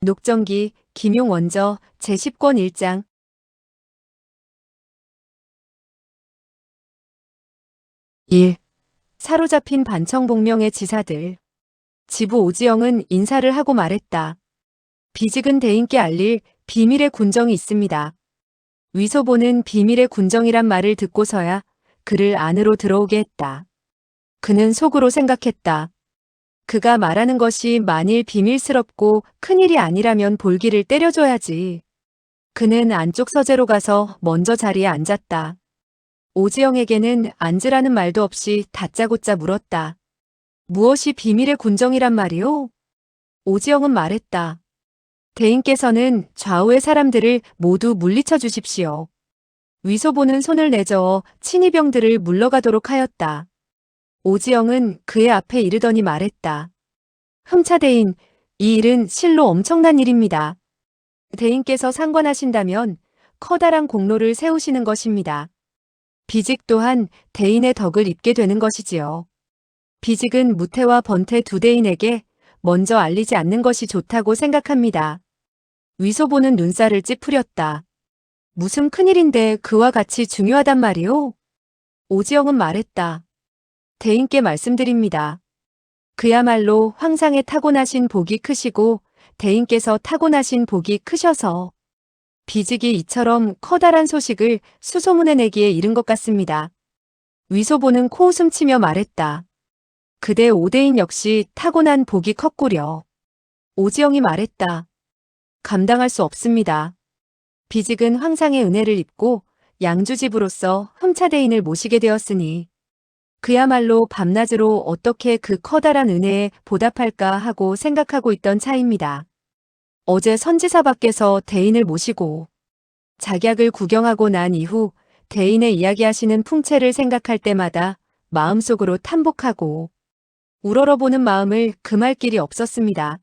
녹정기, 김용원저, 제10권 1장. 1. 사로잡힌 반청복명의 지사들. 지부 오지영은 인사를 하고 말했다. 비직은 대인께 알릴 비밀의 군정이 있습니다. 위소보는 비밀의 군정이란 말을 듣고서야 그를 안으로 들어오게 했다. 그는 속으로 생각했다. 그가 말하는 것이 만일 비밀스럽고 큰일이 아니라면 볼기를 때려줘야지. 그는 안쪽 서재로 가서 먼저 자리에 앉았다. 오지영에게는 앉으라는 말도 없이 다짜고짜 물었다. 무엇이 비밀의 군정이란 말이오? 오지영은 말했다. 대인께서는 좌우의 사람들을 모두 물리쳐 주십시오. 위소보는 손을 내저어 친위병들을 물러가도록 하였다. 오지영은 그의 앞에 이르더니 말했다. 흠차대인, 이 일은 실로 엄청난 일입니다. 대인께서 상관하신다면 커다란 공로를 세우시는 것입니다. 비직 또한 대인의 덕을 입게 되는 것이지요. 비직은 무태와 번태 두 대인에게 먼저 알리지 않는 것이 좋다고 생각합니다. 위소보는 눈살을 찌푸렸다. 무슨 큰일인데 그와 같이 중요하단 말이오? 오지영은 말했다. 대인께 말씀드립니다. 그야말로 황상의 타고나신 복이 크시고 대인께서 타고나신 복이 크셔서 비직이 이처럼 커다란 소식을 수소문해 내기에 이른 것 같습니다. 위소보는 코웃음 치며 말했다. 그대 오대인 역시 타고난 복이 컸구려. 오지영이 말했다. 감당할 수 없습니다. 비직은 황상의 은혜를 입고 양주집으로서 흠차대인을 모시게 되었으니 그야말로 밤낮으로 어떻게 그 커다란 은혜에 보답할까 하고 생각하고 있던 차입니다. 어제 선지사 밖에서 대인을 모시고 작약을 구경하고 난 이후 대인의 이야기하시는 풍채를 생각할 때마다 마음속으로 탐복하고 우러러보는 마음을 금할 길이 없었습니다.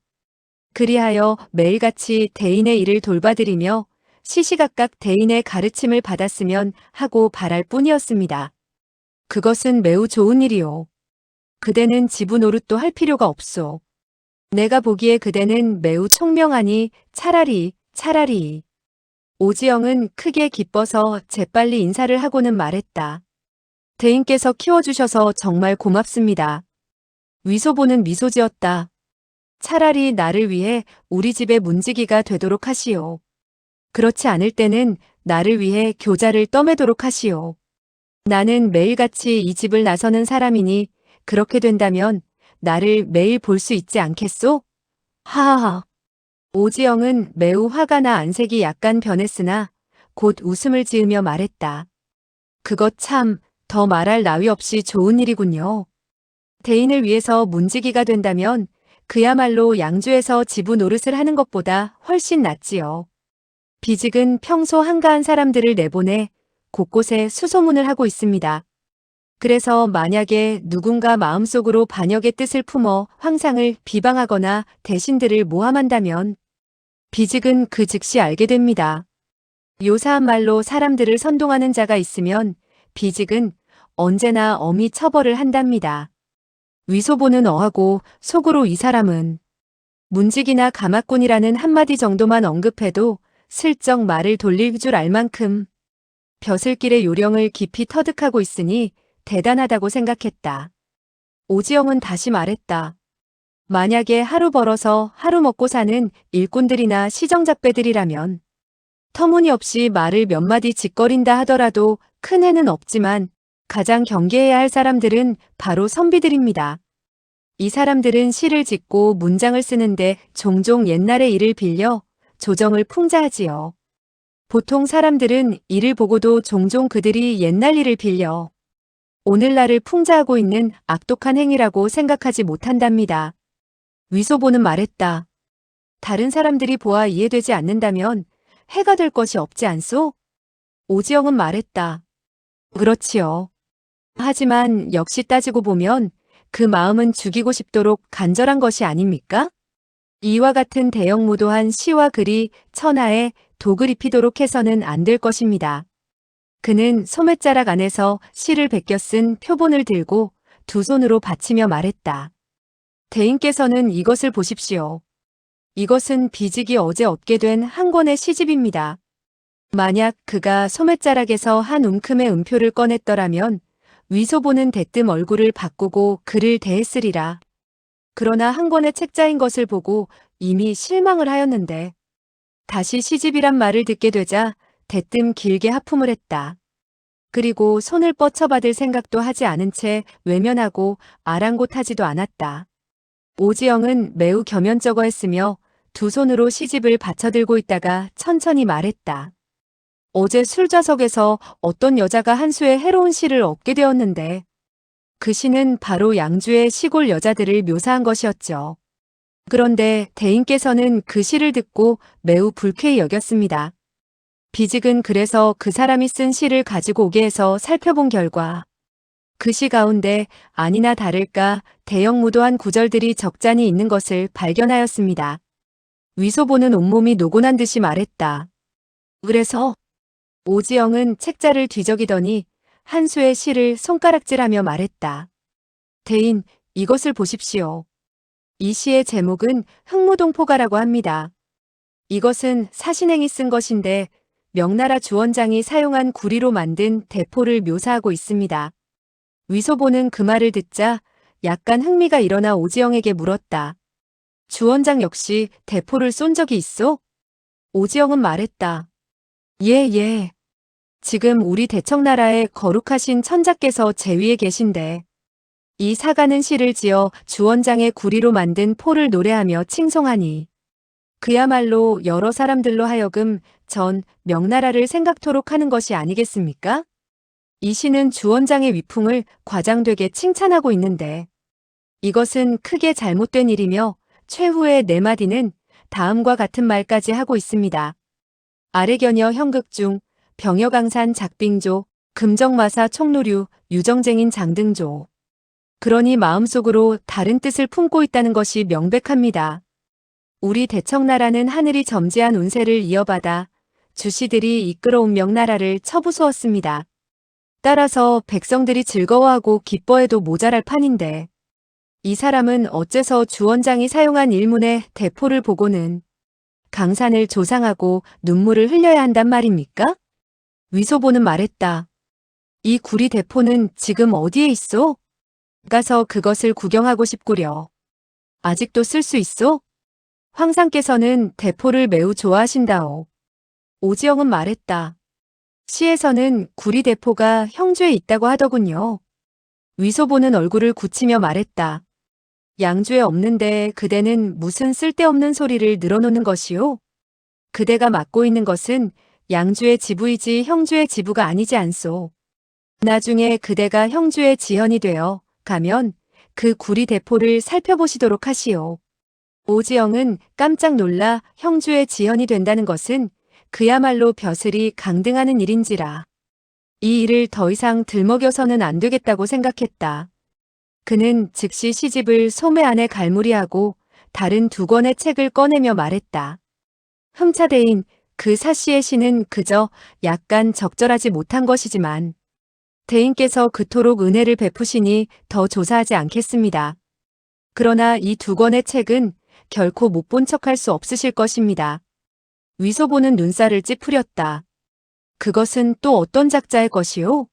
그리하여 매일같이 대인의 일을 돌봐드리며 시시각각 대인의 가르침을 받았으면 하고 바랄 뿐이었습니다. 그것은 매우 좋은 일이오. 그대는 지부 노릇도 할 필요가 없소. 내가 보기에 그대는 매우 총명하니 차라리. 오지영은 크게 기뻐서 재빨리 인사를 하고는 말했다. 대인께서 키워주셔서 정말 고맙습니다. 위소보는 미소 지었다. 차라리 나를 위해 우리 집의 문지기가 되도록 하시오. 그렇지 않을 때는 나를 위해 교자를 떠매도록 하시오. 나는 매일같이 이 집을 나서는 사람이니 그렇게 된다면 나를 매일 볼 수 있지 않겠소? 하하하. 오지영은 매우 화가 나 안색이 약간 변했으나 곧 웃음을 지으며 말했다. 그것 참 더 말할 나위 없이 좋은 일이군요. 대인을 위해서 문지기가 된다면 그야말로 양주에서 지부 노릇을 하는 것보다 훨씬 낫지요. 비직은 평소 한가한 사람들을 내보내 곳곳에 수소문을 하고 있습니다. 그래서 만약에 누군가 마음속으로 반역의 뜻을 품어 황상을 비방하거나 대신들을 모함한다면 비직은 그 즉시 알게 됩니다. 요사한 말로 사람들을 선동하는 자가 있으면 비직은 언제나 엄히 처벌을 한답니다. 위소보는 어하고 속으로 이 사람은 문직이나 가마꾼이라는 한마디 정도만 언급해도 슬쩍 말을 돌릴 줄 알 만큼 벼슬길의 요령을 깊이 터득하고 있으니 대단하다고 생각했다. 오지영은 다시 말했다. 만약에 하루 벌어서 하루 먹고 사는 일꾼들이나 시정잡배들이라면 터무니없이 말을 몇 마디 짓거린다 하더라도 큰 해는 없지만 가장 경계해야 할 사람들은 바로 선비들입니다. 이 사람들은 시를 짓고 문장을 쓰는데 종종 옛날의 일을 빌려 조정을 풍자하지요. 보통 사람들은 이를 보고도 종종 그들이 옛날 일을 빌려 오늘날을 풍자하고 있는 악독한 행위라고 생각하지 못한답니다. 위소보는 말했다. 다른 사람들이 보아 이해되지 않는다면 해가 될 것이 없지 않소? 오지영은 말했다. 그렇지요. 하지만 역시 따지고 보면 그 마음은 죽이고 싶도록 간절한 것이 아닙니까? 이와 같은 대형무도한 시와 글이 천하에 독을 입히도록 해서는 안 될 것입니다. 그는 소매자락 안에서 시를 베껴 쓴 표본을 들고 두 손으로 받치며 말했다. 대인께서는 이것을 보십시오. 이것은 비직이 어제 얻게 된 한 권의 시집입니다. 만약 그가 소매자락에서 한 움큼의 음표를 꺼냈더라면 위소보는 대뜸 얼굴을 바꾸고 그를 대했으리라. 그러나 한 권의 책자인 것을 보고 이미 실망을 하였는데 다시 시집이란 말을 듣게 되자 대뜸 길게 하품을 했다. 그리고 손을 뻗쳐받을 생각도 하지 않은 채 외면하고 아랑곳하지도 않았다. 오지영은 매우 겸연쩍어했으며 두 손으로 시집을 받쳐들고 있다가 천천히 말했다. 어제 술좌석에서 어떤 여자가 한 수의 해로운 시를 얻게 되었는데 그 시는 바로 양주의 시골 여자들을 묘사한 것이었죠. 그런데 대인께서는 그 시를 듣고 매우 불쾌히 여겼습니다. 비직은 그래서 그 사람이 쓴 시를 가지고 오게 해서 살펴본 결과 그 시 가운데 아니나 다를까 대형무도한 구절들이 적잖이 있는 것을 발견하였습니다. 위소보는 온몸이 노곤한 듯이 말했다. 그래서 오지영은 책자를 뒤적이더니 한 수의 시를 손가락질하며 말했다. 대인, 이것을 보십시오. 이 시의 제목은 흑무동포가라고 합니다. 이것은 사신행이 쓴 것인데 명나라 주원장이 사용한 구리로 만든 대포를 묘사하고 있습니다. 위소보는 그 말을 듣자 약간 흥미가 일어나 오지영에게 물었다. 주원장 역시 대포를 쏜 적이 있어? 오지영은 말했다. 예. 지금 우리 대청나라의 거룩하신 천자께서 제위에 계신데 이 사가는 시를 지어 주원장의 구리로 만든 포를 노래하며 칭송하니 그야말로 여러 사람들로 하여금 전 명나라를 생각토록 하는 것이 아니겠습니까? 이 시는 주원장의 위풍을 과장되게 칭찬하고 있는데 이것은 크게 잘못된 일이며 최후의 네 마디는 다음과 같은 말까지 하고 있습니다. 아래견여 형극중 병여강산 작빙조 금정마사 총노류 유정쟁인 장등조. 그러니 마음속으로 다른 뜻을 품고 있다는 것이 명백합니다. 우리 대청나라는 하늘이 점지한 운세를 이어받아 주시들이 이끌어온 명나라를 처부수었습니다. 따라서 백성들이 즐거워하고 기뻐해도 모자랄 판인데 이 사람은 어째서 주원장이 사용한 일문의 대포를 보고는 강산을 조상하고 눈물을 흘려야 한단 말입니까? 위소보는 말했다. 이 구리 대포는 지금 어디에 있어? 가서 그것을 구경하고 싶구려. 아직도 쓸 수 있어? 황상께서는 대포를 매우 좋아하신다오. 오지영은 말했다. 시에서는 구리 대포가 형주에 있다고 하더군요. 위소보는 얼굴을 굳히며 말했다. 양주에 없는데 그대는 무슨 쓸데없는 소리를 늘어놓는 것이오? 그대가 맡고 있는 것은 양주의 지부이지 형주의 지부가 아니지 않소. 나중에 그대가 형주의 지현이 되어 가면 그 구리 대포를 살펴보시도록 하시오. 오지영은 깜짝 놀라 형주의 지현이 된다는 것은 그야말로 벼슬이 강등하는 일인지라. 이 일을 더 이상 들먹여서는 안 되겠다고 생각했다. 그는 즉시 시집을 소매 안에 갈무리하고 다른 두 권의 책을 꺼내며 말했다. 흠차대인 그 사씨의 시는 그저 약간 적절하지 못한 것이지만 대인께서 그토록 은혜를 베푸시니 더 조사하지 않겠습니다. 그러나 이 두 권의 책은 결코 못 본 척할 수 없으실 것입니다. 위소보는 눈살을 찌푸렸다. 그것은 또 어떤 작자의 것이오?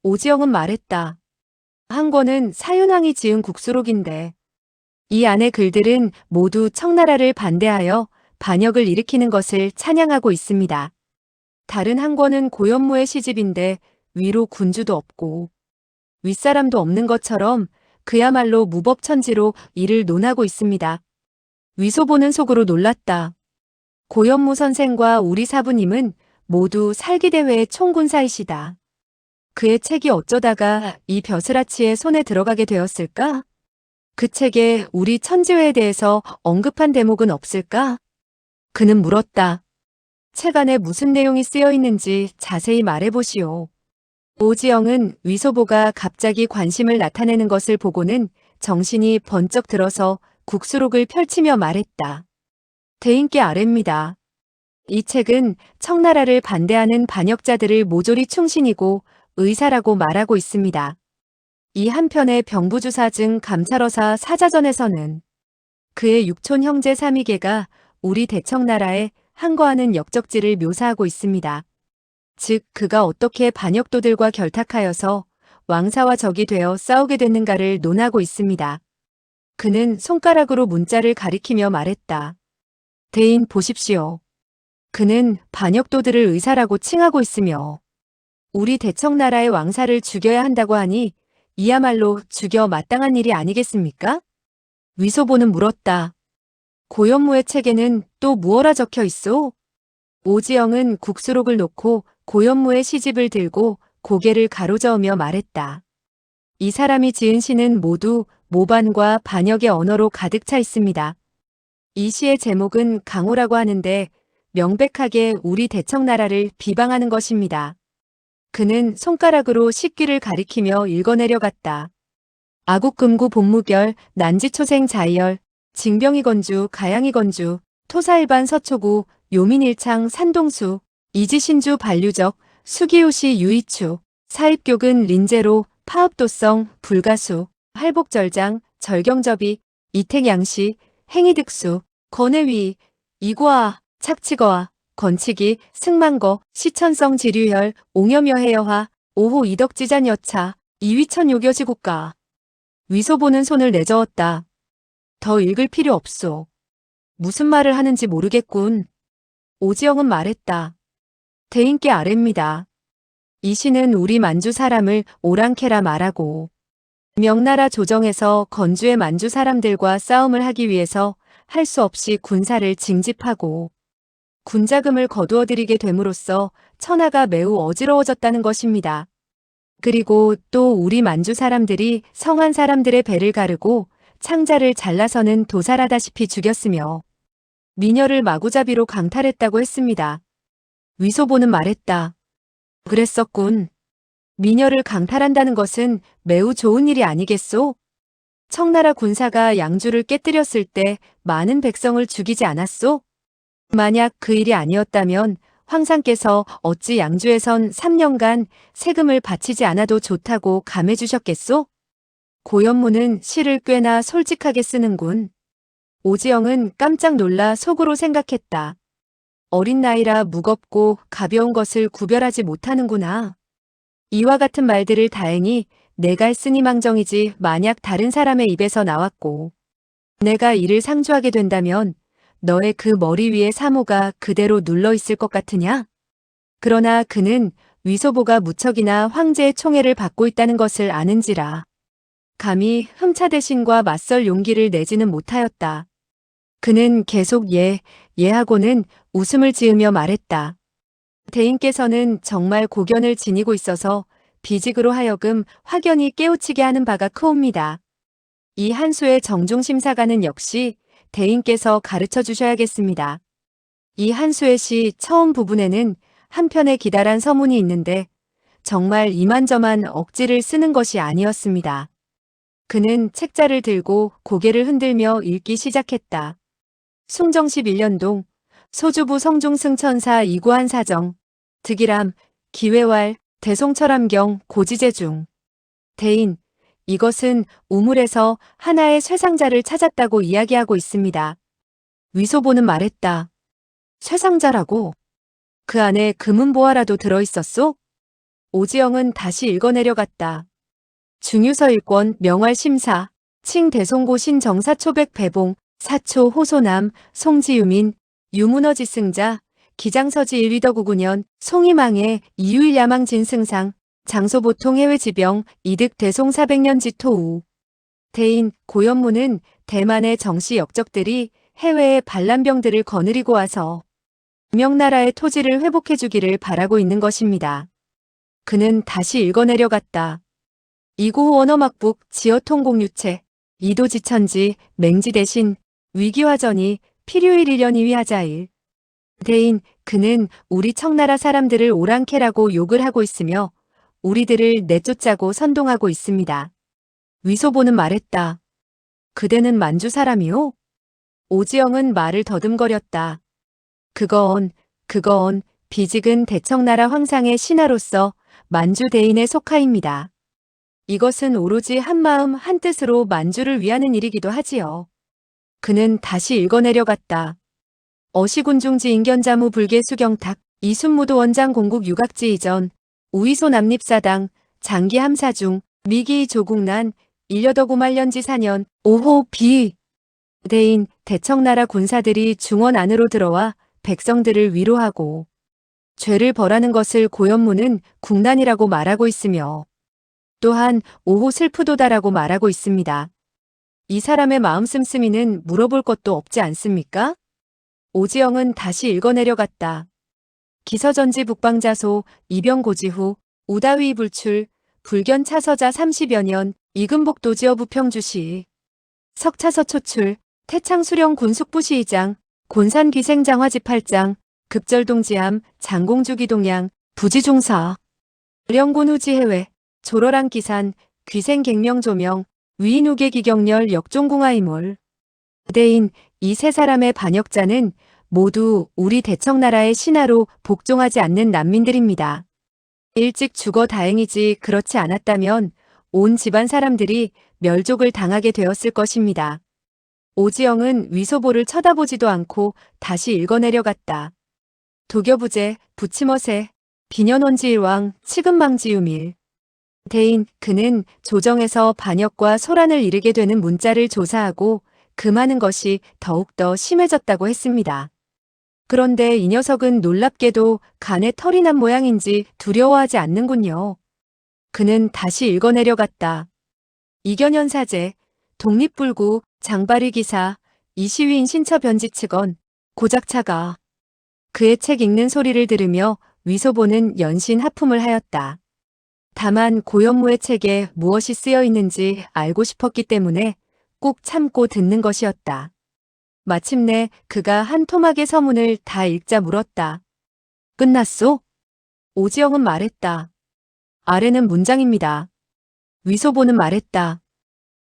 오지영은 말했다. 한 권은 사윤왕이 지은 국수록인데 이 안의 글들은 모두 청나라를 반대하여 반역을 일으키는 것을 찬양하고 있습니다. 다른 한 권은 고연무의 시집인데 위로 군주도 없고 윗사람도 없는 것처럼 그야말로 무법천지로 이를 논하고 있습니다. 위소보는 속으로 놀랐다. 고연무 선생과 우리 사부님은 모두 살기대회의 총군사이시다. 그의 책이 어쩌다가 이 벼슬아치의 손에 들어가게 되었을까? 그 책에 우리 천지회에 대해서 언급한 대목은 없을까? 그는 물었다. 책 안에 무슨 내용이 쓰여 있는지 자세히 말해보시오. 오지영은 위소보가 갑자기 관심을 나타내는 것을 보고는 정신이 번쩍 들어서 국수록을 펼치며 말했다. 대인께 아뢰입니다. 이 책은 청나라를 반대하는 반역자들을 모조리 충신이고 의사라고 말하고 있습니다. 이 한편의 병부주사 증 감찰어사 사자전에서는 그의 육촌 형제 사미개가 우리 대청나라에 항거하는 역적지를 묘사하고 있습니다. 즉 그가 어떻게 반역도들과 결탁하여서 왕사와 적이 되어 싸우게 됐는가를 논하고 있습니다. 그는 손가락으로 문자를 가리키며 말했다. 대인 보십시오. 그는 반역도들을 의사라고 칭하고 있으며 우리 대청나라의 왕사를 죽여야 한다고 하니 이야말로 죽여 마땅한 일이 아니겠습니까? 위소보는 물었다. 고현무의 책에는 또 무어라 적혀 있소? 오지영은 국수록을 놓고 고현무의 시집을 들고 고개를 가로저으며 말했다. 이 사람이 지은 시는 모두 모반과 반역의 언어로 가득 차 있습니다. 이 시의 제목은 강호라고 하는데 명백하게 우리 대청나라를 비방하는 것입니다. 그는 손가락으로 식귀를 가리키며 읽어내려갔다. 아국금구 본무결, 난지초생 자이열, 징병이건주, 가양이건주, 토사일반 서초구, 요민일창 산동수, 이지신주 반류적, 수기요시 유이추, 사입교근 린제로, 파읍도성, 불가수, 할복절장, 절경접이, 이택양시, 행이득수, 건해위, 이고아, 착치거아, 건치기, 승만거, 시천성 지류혈, 옹염여해여화, 오호 이덕지잔여차, 이위천 요교지국가. 위소보는 손을 내저었다. 더 읽을 필요 없소. 무슨 말을 하는지 모르겠군. 오지영은 말했다. 대인께 아뢰입니다. 이 시는 우리 만주 사람을 오랑캐라 말하고 명나라 조정에서 건주의 만주 사람들과 싸움을 하기 위해서 할 수 없이 군사를 징집하고 군자금을 거두어들이게 됨으로써 천하가 매우 어지러워졌다는 것입니다. 그리고 또 우리 만주 사람들이 성한 사람들의 배를 가르고 창자를 잘라서는 도살하다시피 죽였으며 미녀를 마구잡이로 강탈했다고 했습니다. 위소보는 말했다. 그랬었군. 미녀를 강탈한다는 것은 매우 좋은 일이 아니겠소? 청나라 군사가 양주를 깨뜨렸을 때 많은 백성을 죽이지 않았소? 만약 그 일이 아니었다면 황상께서 어찌 양주에선 3년간 세금을 바치지 않아도 좋다고 감해 주셨겠소? 고현무는 시를 꽤나 솔직하게 쓰는군. 오지영은 깜짝 놀라 속으로 생각했다. 어린 나이라 무겁고 가벼운 것을 구별하지 못하는구나. 이와 같은 말들을 다행히 내가 했으니 망정이지 만약 다른 사람의 입에서 나왔고 내가 이를 상주하게 된다면 너의 그 머리 위에 사모가 그대로 눌러 있을 것 같으냐? 그러나 그는 위소보가 무척이나 황제의 총애를 받고 있다는 것을 아는지라 감히 흠차대신과 맞설 용기를 내지는 못하였다. 그는 계속 예하고는 웃음을 지으며 말했다. 대인께서는 정말 고견을 지니고 있어서 비직으로 하여금 확연히 깨우치게 하는 바가 크옵니다. 이 한수의 정중심사가는 역시 대인께서 가르쳐 주셔야겠습니다. 이 한수의 시 처음 부분에는 한편의 기다란 서문이 있는데 정말 이만저만 억지를 쓰는 것이 아니었습니다. 그는 책자를 들고 고개를 흔들며 읽기 시작했다. 숭정 11년동 소주부 성중승천사 이구한 사정 득일함 기회왈 대송철암경 고지제중 대인 이것은 우물에서 하나의 쇠상자를 찾았다고 이야기하고 있습니다. 위소보는 말했다. 쇠상자라고? 그 안에 금은보화라도 들어있었소? 오지영은 다시 읽어내려갔다. 중유서 일권 명활심사 칭대송고 신정사초백 배봉 사초 호소남 송지유민 유문어지승자 기장서지 1위더9구년 송이망해 이유일야망 진승상 장소보통 해외지병 이득 대송 400년 지토우 대인 고현무는 대만의 정씨 역적들이 해외에 반란병들을 거느리고 와서 명나라의 토지를 회복해주기를 바라고 있는 것입니다. 그는 다시 읽어내려갔다. 이고호 언어막북 지어통공유체 이도지천지 맹지 대신 위기화전이 필요일 1년 2위하자일 대인 그는 우리 청나라 사람들을 오랑캐라고 욕을 하고 있으며 우리들을 내쫓자고 선동하고 있습니다. 위소보는 말했다. 그대는 만주 사람이오? 오지영은 말을 더듬거렸다. 그건 비직은 대청나라 황상의 신하로서 만주 대인의 속하입니다. 이것은 오로지 한마음 한뜻으로 만주를 위하는 일이기도 하지요. 그는 다시 읽어내려갔다. 어시군중지 인견자무 불계 수경탁 이순무도 원장 공국 유각지 이전 우이소 남립사당 장기 함사중 미기 조국난 일여더구말년지 4년 5호 비 대인 대청나라 군사들이 중원 안으로 들어와 백성들을 위로하고 죄를 벌하는 것을 고연무는 국난이라고 말하고 있으며 또한 5호 슬프도다라고 말하고 있습니다. 이 사람의 마음 씀씀이는 물어볼 것도 없지 않습니까? 오지영은 다시 읽어내려갔다. 기서전지 북방자소 이병고지 후 우다위 불출 불견 차서자 30여 년 이금복도지어 부평주시 석차서 초출 태창수령 군숙부시의장 곤산귀생장화지 8장 급절동지함 장공주기동양 부지중사 령군우지해외 조로랑 기산 귀생갱명조명 위인우계기경렬 역종궁하이몰 대인 이 세 사람의 반역자는 모두 우리 대청나라의 신하로 복종하지 않는 난민들입니다. 일찍 죽어 다행이지 그렇지 않았다면 온 집안 사람들이 멸족을 당하게 되었을 것입니다. 오지영은 위소보를 쳐다보지도 않고 다시 읽어내려갔다. 도교부제, 부치머세, 비년원지일왕, 치금망지유밀. 대인, 그는 조정에서 반역과 소란을 이르게 되는 문자를 조사하고 금하는 것이 더욱더 심해졌다고 했습니다. 그런데 이 녀석은 놀랍게도 간에 털이 난 모양인지 두려워하지 않는군요. 그는 다시 읽어내려갔다. 이견현 사제, 독립불구, 장발이 기사, 이시위인 신처 변지측언, 고작차가 그의 책 읽는 소리를 들으며 위소보는 연신 하품을 하였다. 다만 고연무의 책에 무엇이 쓰여 있는지 알고 싶었기 때문에 꾹 참고 듣는 것이었다. 마침내 그가 한 토막의 서문을 다 읽자 물었다. 끝났소? 오지영은 말했다. 아래는 문장입니다. 위소보는 말했다.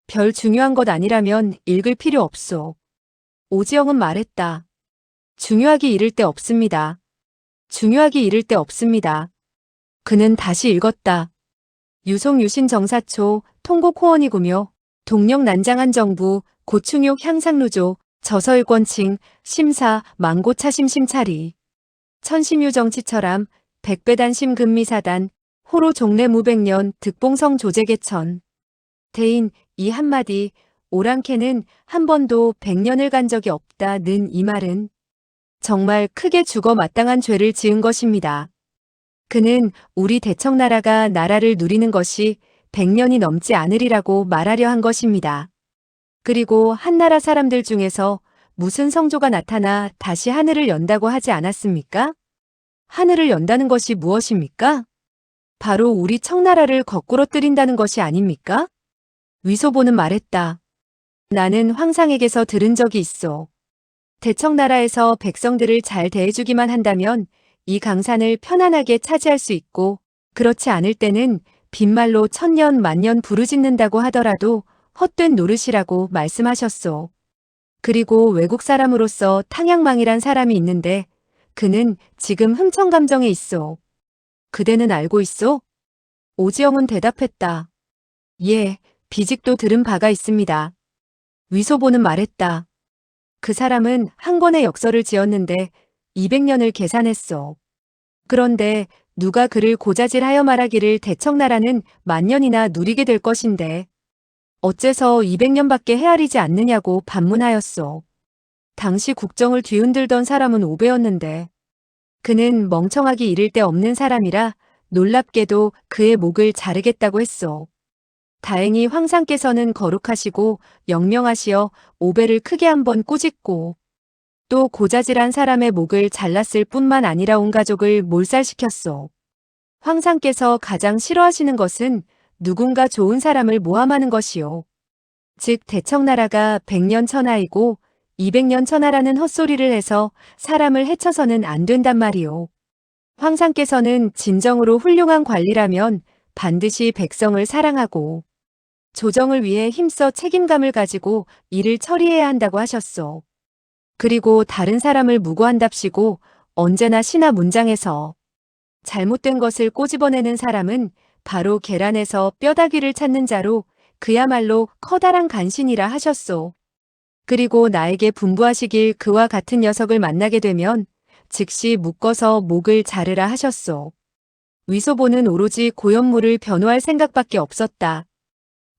별 중요한 것 아니라면 읽을 필요 없소. 오지영은 말했다. 중요하기 이를 데 없습니다. 중요하기 이를 데 없습니다. 그는 다시 읽었다. 유송유신 정사초 통곡호원이구며 동력 난장한 정부 고충욕 향상루조 저서일권칭 심사 망고차심심차리 천심유 정치철암 백배단심 금미사단 호로 종래 무백년 득봉성 조제개천 대인 이 한마디 오랑캐는 한 번도 100년을 간 적이 없다는 이 말은 정말 크게 죽어 마땅한 죄를 지은 것입니다. 그는 우리 대청나라가 나라를 누리는 것이 100년이 넘지 않으리라고 말하려 한 것입니다. 그리고 한나라 사람들 중에서 무슨 성조가 나타나 다시 하늘을 연다고 하지 않았습니까? 하늘을 연다는 것이 무엇입니까? 바로 우리 청나라를 거꾸로 뜨린다는 것이 아닙니까? 위소보는 말했다. 나는 황상에게서 들은 적이 있어. 대청나라에서 백성들을 잘 대해주기만 한다면 이 강산을 편안하게 차지할 수 있고 그렇지 않을 때는 빈말로 천년 만년 부르짖는다고 하더라도 헛된 노릇이라고 말씀하셨소. 그리고 외국 사람으로서 탕양망이란 사람이 있는데 그는 지금 흥청감정에 있어. 그대는 알고 있소? 오지영은 대답했다. 예, 비직도 들은 바가 있습니다. 위소보는 말했다. 그 사람은 한 권의 역설을 지었는데 200년을 계산했어. 그런데 누가 그를 고자질하여 말하기를 대청나라는 만년이나 누리게 될 것인데 어째서 200년밖에 헤아리지 않느냐고 반문하였소. 당시 국정을 뒤흔들던 사람은 오배였는데 그는 멍청하기 이를 데 없는 사람이라 놀랍게도 그의 목을 자르겠다고 했소. 다행히 황상께서는 거룩하시고 영명하시어 오배를 크게 한번 꾸짖고 또 고자질한 사람의 목을 잘랐을 뿐만 아니라 온 가족을 몰살시켰소. 황상께서 가장 싫어하시는 것은 누군가 좋은 사람을 모함하는 것이요. 즉 대청나라가 100년 천하이고 200년 천하라는 헛소리를 해서 사람을 해쳐서는 안 된단 말이오. 황상께서는 진정으로 훌륭한 관리라면 반드시 백성을 사랑하고 조정을 위해 힘써 책임감을 가지고 일을 처리해야 한다고 하셨소. 그리고 다른 사람을 무고한답시고 언제나 신하 문장에서 잘못된 것을 꼬집어내는 사람은 바로 계란에서 뼈다귀를 찾는 자로 그야말로 커다란 간신이라 하셨소. 그리고 나에게 분부하시길 그와 같은 녀석을 만나게 되면 즉시 묶어서 목을 자르라 하셨소. 위소보는 오로지 고현무를 변호할 생각밖에 없었다.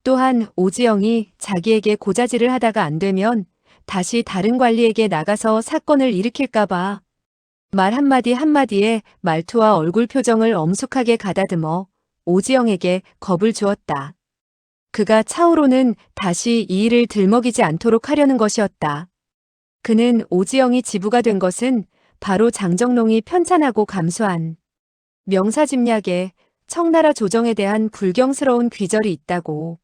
또한 오지영이 자기에게 고자질을 하다가 안 되면 다시 다른 관리에게 나가서 사건을 일으킬까봐 말 한마디 한마디에 말투와 얼굴 표정을 엄숙하게 가다듬어 오지영에게 겁을 주었다. 그가 차후로는 다시 이 일을 들먹이지 않도록 하려는 것이었다. 그는 오지영이 지부가 된 것은 바로 장정롱이 편찬하고 감수한 명사짐략에 청나라 조정에 대한 불경스러운 귀절이 있다고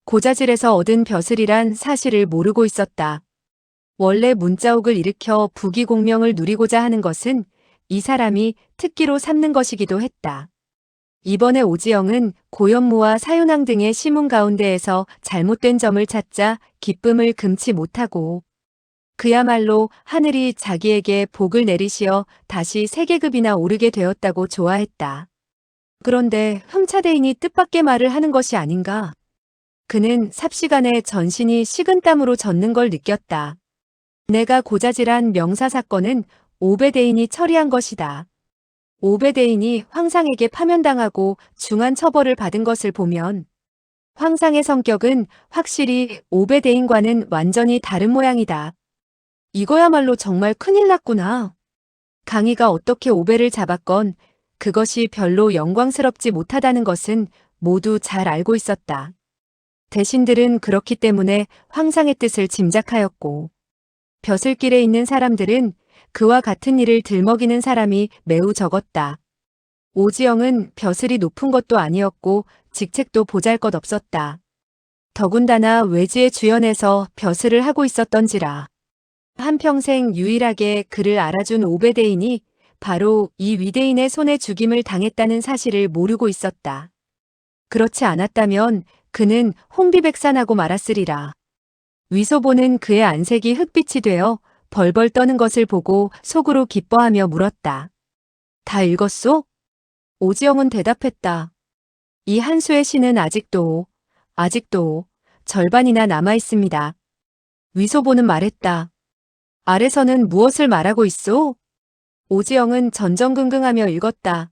고자질에서 얻은 벼슬이란 사실을 모르고 있었다. 원래 문자옥을 일으켜 부귀공명을 누리고자 하는 것은 이 사람이 특기로 삼는 것이기도 했다. 이번에 오지영은 고현무와 사윤왕 등의 시문 가운데에서 잘못된 점을 찾자 기쁨을 금치 못하고 그야말로 하늘이 자기에게 복을 내리시어 다시 세계급이나 오르게 되었다고 좋아했다. 그런데 흠차대인이 뜻밖의 말을 하는 것이 아닌가. 그는 삽시간에 전신이 식은땀으로 젖는 걸 느꼈다. 내가 고자질한 명사 사건은 오배대인이 처리한 것이다. 오배대인이 황상에게 파면당하고 중한 처벌을 받은 것을 보면 황상의 성격은 확실히 오배대인과는 완전히 다른 모양이다. 이거야말로 정말 큰일 났구나. 강희가 어떻게 오배를 잡았건 그것이 별로 영광스럽지 못하다는 것은 모두 잘 알고 있었다. 대신들은 그렇기 때문에 황상의 뜻을 짐작하였고 벼슬길에 있는 사람들은 그와 같은 일을 들먹이는 사람이 매우 적었다. 오지영은 벼슬이 높은 것도 아니었고 직책도 보잘것없었다. 더군다나 외지의 주연에서 벼슬을 하고 있었던지라. 한평생 유일하게 그를 알아준 오배대인이 바로 이 위대인의 손에 죽임을 당했다는 사실을 모르고 있었다. 그렇지 않았다면 그는 홍비백산하고 말았으리라. 위소보는 그의 안색이 흑빛이 되어 벌벌 떠는 것을 보고 속으로 기뻐하며 물었다. 다 읽었소? 오지영은 대답했다. 이 한 수의 시는 아직도 절반이나 남아 있습니다. 위소보는 말했다. 아래서는 무엇을 말하고 있소? 오지영은 전전긍긍하며 읽었다.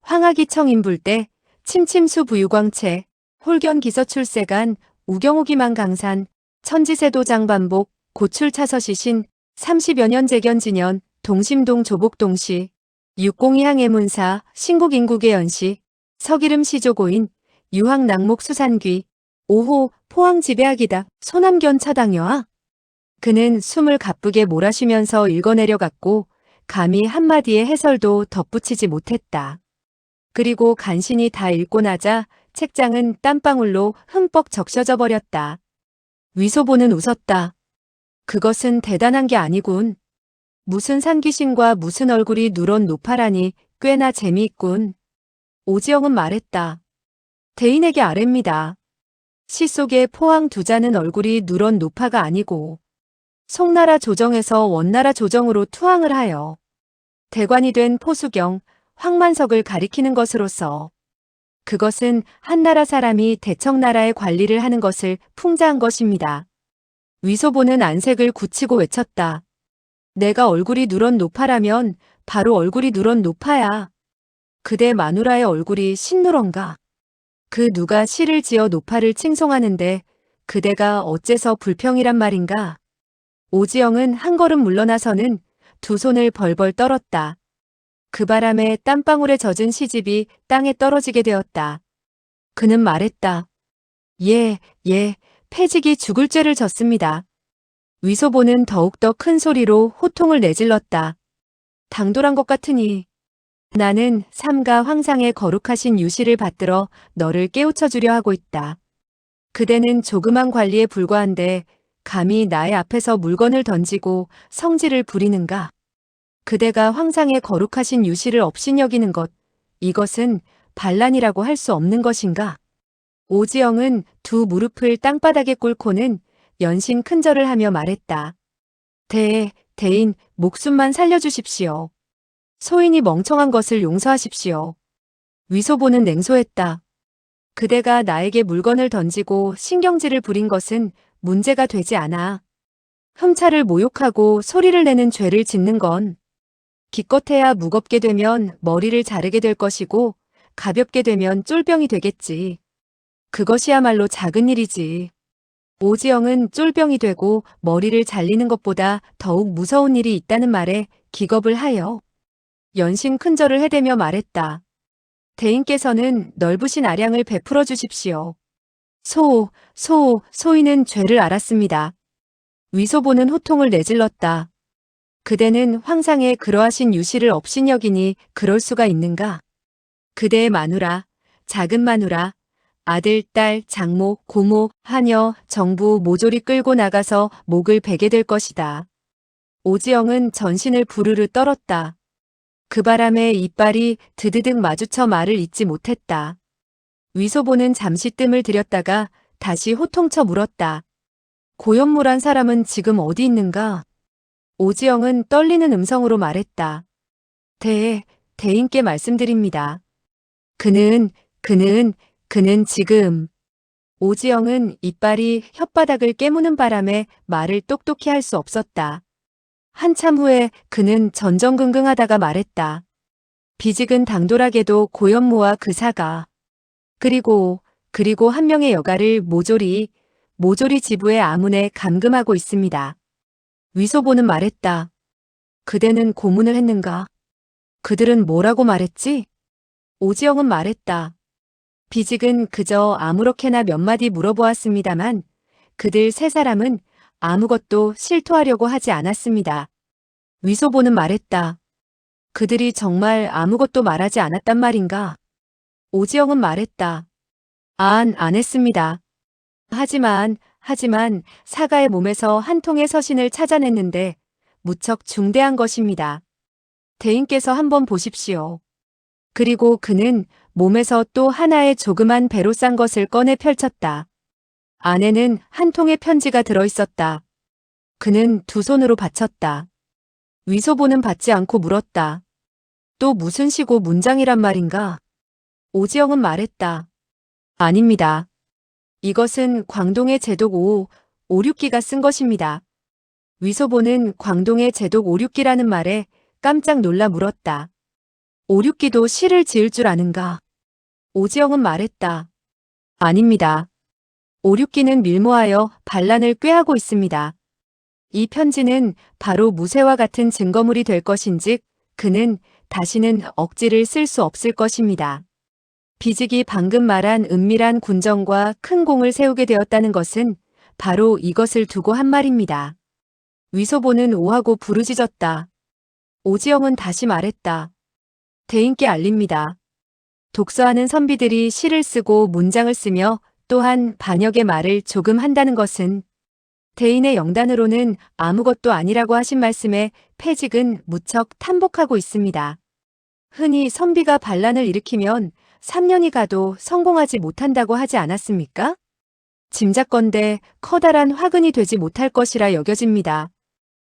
황하기 청인불대, 침침수 부유광채, 홀견기서출세간, 우경호기만 강산, 천지세도 장반복, 고출차서시신, 30여 년 재견진년, 동심동 조복동시, 육공이항해문사, 신국인국의 연시, 서기름 시조고인, 유황낙목 수산귀, 5호 포항지배학이다. 소남견 처당여아. 그는 숨을 가쁘게 몰아쉬면서 읽어내려갔고 감히 한마디의 해설도 덧붙이지 못했다. 그리고 간신히 다 읽고 나자 책장은 땀방울로 흠뻑 적셔져 버렸다. 위소보는 웃었다. 그것은 대단한 게 아니군. 무슨 산귀신과 무슨 얼굴이 누런 노파라니 꽤나 재미있군. 오지영은 말했다. 대인에게 아뢰입니다. 시 속의 포항 두자는 얼굴이 누런 노파가 아니고 송나라 조정에서 원나라 조정으로 투항을 하여 대관이 된 포수경, 황만석을 가리키는 것으로서 그것은 한나라 사람이 대청나라의 관리를 하는 것을 풍자한 것입니다. 위소보는 안색을 굳히고 외쳤다. 내가 얼굴이 누런 노파라면 바로 얼굴이 누런 노파야. 그대 마누라의 얼굴이 신누런가? 그 누가 시를 지어 노파를 칭송하는데 그대가 어째서 불평이란 말인가? 오지영은 한 걸음 물러나서는 두 손을 벌벌 떨었다. 그 바람에 땀방울에 젖은 시집이 땅에 떨어지게 되었다. 그는 말했다. 예, 패직이 죽을 죄를 졌습니다. 위소보는 더욱더 큰 소리로 호통을 내질렀다. 당돌한 것 같으니 나는 삼가 황상의 거룩하신 유시를 받들어 너를 깨우쳐 주려 하고 있다. 그대는 조그만 관리에 불과한데 감히 나의 앞에서 물건을 던지고 성질을 부리는가? 그대가 황상의 거룩하신 유시를 업신여기는 것, 이것은 반란이라고 할 수 없는 것인가? 오지영은 두 무릎을 땅바닥에 꿇고는 연신 큰절을 하며 말했다. 대인, 목숨만 살려주십시오. 소인이 멍청한 것을 용서하십시오. 위소보는 냉소했다. 그대가 나에게 물건을 던지고 신경질을 부린 것은 문제가 되지 않아. 흠차를 모욕하고 소리를 내는 죄를 짓는 건 기껏해야 무겁게 되면 머리를 자르게 될 것이고 가볍게 되면 쫄병이 되겠지. 그것이야말로 작은 일이지. 오지영은 쫄병이 되고 머리를 잘리는 것보다 더욱 무서운 일이 있다는 말에 기겁을 하여 연신 큰절을 해대며 말했다. 대인께서는 넓으신 아량을 베풀어 주십시오. 소인은 죄를 알았습니다. 위소보는 호통을 내질렀다. 그대는 황상의 그러하신 유시를 업신여기니 그럴 수가 있는가? 그대의 마누라, 작은 마누라, 아들, 딸, 장모, 고모, 하녀, 정부 모조리 끌고 나가서 목을 베게 될 것이다. 오지영은 전신을 부르르 떨었다. 그 바람에 이빨이 드드득 마주쳐 말을 잇지 못했다. 위소보는 잠시 뜸을 들였다가 다시 호통쳐 물었다. 고연물한 사람은 지금 어디 있는가? 오지영은 떨리는 음성으로 말했다. 대인께 말씀드립니다. 그는 지금. 오지영은 이빨이 혓바닥을 깨무는 바람에 말을 똑똑히 할 수 없었다. 한참 후에 그는 전전긍긍하다가 말했다. 비직은 당돌하게도 고연모와 그 사가 그리고 한 명의 여가를 모조리 지부의 아문에 감금하고 있습니다. 위소보는 말했다. 그대는 고문을 했는가? 그들은 뭐라고 말했지? 오지영은 말했다. 비직은 그저 아무렇게나 몇 마디 물어보았습니다만 그들 세 사람은 아무것도 실토하려고 하지 않았습니다. 위소보는 말했다. 그들이 정말 아무것도 말하지 않았단 말인가? 오지영은 말했다. 안 했습니다. 하지만 사가의 몸에서 한 통의 서신을 찾아냈는데 무척 중대한 것입니다. 대인께서 한번 보십시오. 그리고 그는 몸에서 또 하나의 조그만 배로 싼 것을 꺼내 펼쳤다. 안에는 한 통의 편지가 들어있었다. 그는 두 손으로 받쳤다. 위소보는 받지 않고 물었다. 또 무슨 시고 문장이란 말인가? 오지영은 말했다. 아닙니다. 이것은 광동의 제독 56기가 쓴 것입니다. 위소보는 광동의 제독 56기라는 말에 깜짝 놀라 물었다. 56기도 시를 지을 줄 아는가? 오지영은 말했다. 아닙니다. 56기는 밀모하여 반란을 꾀하고 있습니다. 이 편지는 바로 무쇠와 같은 증거물이 될 것인즉 그는 다시는 억지를 쓸 수 없을 것입니다. 비직이 방금 말한 은밀한 군정과 큰 공을 세우게 되었다는 것은 바로 이것을 두고 한 말입니다. 위소보는 오하고 부르짖었다. 오지영은 다시 말했다. 대인께 알립니다. 독서하는 선비들이 시를 쓰고 문장을 쓰며 또한 반역의 말을 조금 한다는 것은 대인의 영단으로는 아무것도 아니라고 하신 말씀에 패직은 무척 탐복하고 있습니다. 흔히 선비가 반란을 일으키면 3년이 가도 성공하지 못한다고 하지 않았습니까? 짐작건대 커다란 화근이 되지 못할 것이라 여겨집니다.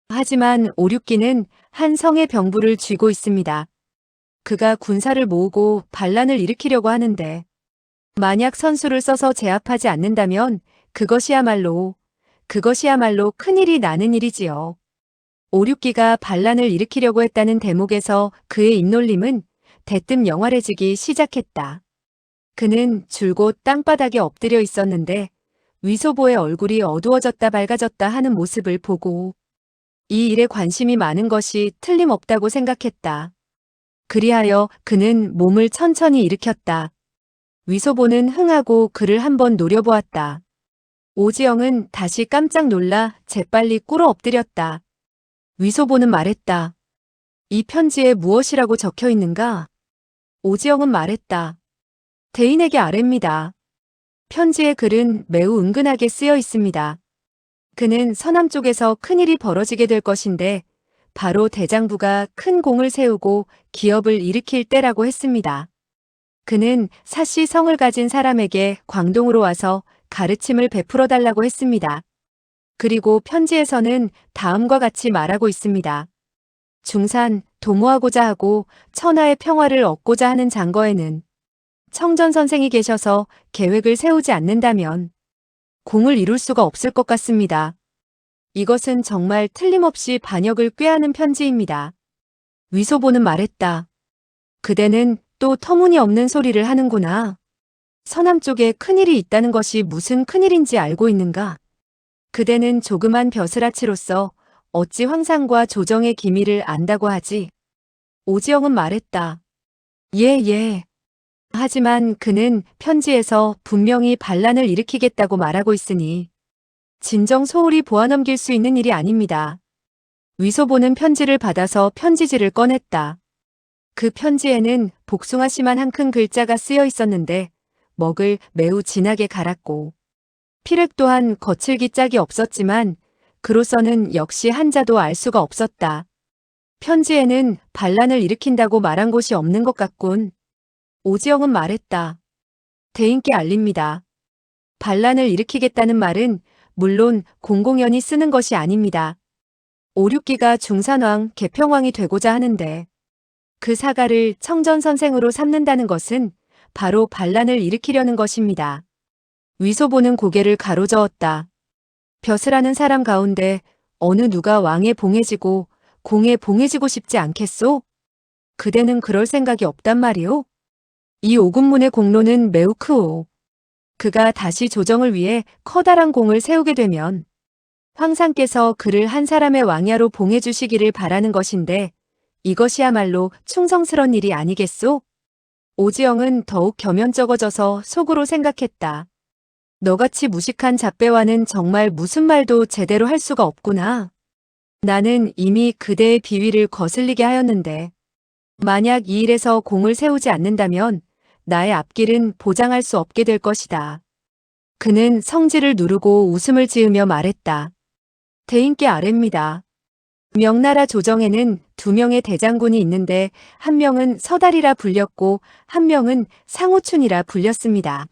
하지만 오륙기는 한 성의 병부를 쥐고 있습니다. 그가 군사를 모으고 반란을 일으키려고 하는데 만약 선수를 써서 제압하지 않는다면 그것이야말로 큰일이 나는 일이지요. 오륙기가 반란을 일으키려고 했다는 대목에서 그의 입놀림은 대뜸 영활해지기 시작했다. 그는 줄곧 땅바닥에 엎드려 있었는데 위소보의 얼굴이 어두워졌다 밝아졌다 하는 모습을 보고 이 일에 관심이 많은 것이 틀림없다고 생각했다. 그리하여 그는 몸을 천천히 일으켰다. 위소보는 흥하고 그를 한번 노려보았다. 오지영은 다시 깜짝 놀라 재빨리 꿇어 엎드렸다. 위소보는 말했다. 이 편지에 무엇이라고 적혀 있는가? 오지영은 말했다. 대인에게 아뢰입니다. 편지의 글은 매우 은근하게 쓰여 있습니다. 그는 서남 쪽에서 큰일이 벌어지게 될 것인데 바로 대장부가 큰 공을 세우고 기업을 일으킬 때라고 했습니다. 그는 사시 성을 가진 사람에게 광동으로 와서 가르침을 베풀어 달라고 했습니다. 그리고 편지에서는 다음과 같이 말하고 있습니다. 중산, 도모하고자 하고 천하의 평화를 얻고자 하는 장거에는 청전 선생이 계셔서 계획을 세우지 않는다면 공을 이룰 수가 없을 것 같습니다. 이것은 정말 틀림없이 반역을 꾀하는 편지입니다. 위소보는 말했다. 그대는 또 터무니없는 소리를 하는구나. 서남 쪽에 큰일이 있다는 것이 무슨 큰일인지 알고 있는가? 그대는 조그만 벼슬아치로서 어찌 황상과 조정의 기밀을 안다고 하지? 오지영은 말했다. 예. 하지만 그는 편지에서 분명히 반란을 일으키겠다고 말하고 있으니 진정 소홀히 보아넘길 수 있는 일이 아닙니다. 위소보는 편지를 받아서 편지지를 꺼냈다. 그 편지에는 복숭아 씨만 한 큰 글자가 쓰여 있었는데 먹을 매우 진하게 갈았고 피륵 또한 거칠기 짝이 없었지만 그로서는 역시 한자도 알 수가 없었다. 편지에는 반란을 일으킨다고 말한 곳이 없는 것 같군. 오지영은 말했다. 대인께 알립니다. 반란을 일으키겠다는 말은 물론 공공연히 쓰는 것이 아닙니다. 오륙기가 중산왕 개평왕이 되고자 하는데 그 사가를 청전선생으로 삼는다는 것은 바로 반란을 일으키려는 것입니다. 위소보는 고개를 가로저었다. 벼슬하는 사람 가운데 어느 누가 왕에 봉해지고 공에 봉해지고 싶지 않겠소? 그대는 그럴 생각이 없단 말이오? 이 오군문의 공로는 매우 크오. 그가 다시 조정을 위해 커다란 공을 세우게 되면 황상께서 그를 한 사람의 왕야로 봉해주시기를 바라는 것인데 이것이야말로 충성스런 일이 아니겠소? 오지영은 더욱 겸연쩍어져서 속으로 생각했다. 너같이 무식한 잡배와는 정말 무슨 말도 제대로 할 수가 없구나. 나는 이미 그대의 비위를 거슬리게 하였는데 만약 이 일에서 공을 세우지 않는다면 나의 앞길은 보장할 수 없게 될 것이다. 그는 성지를 누르고 웃음을 지으며 말했다. 대인께 아뢰입니다. 명나라 조정에는 2명의 대장군이 있는데 한 명은 서달이라 불렸고 한 명은 상우춘이라 불렸습니다.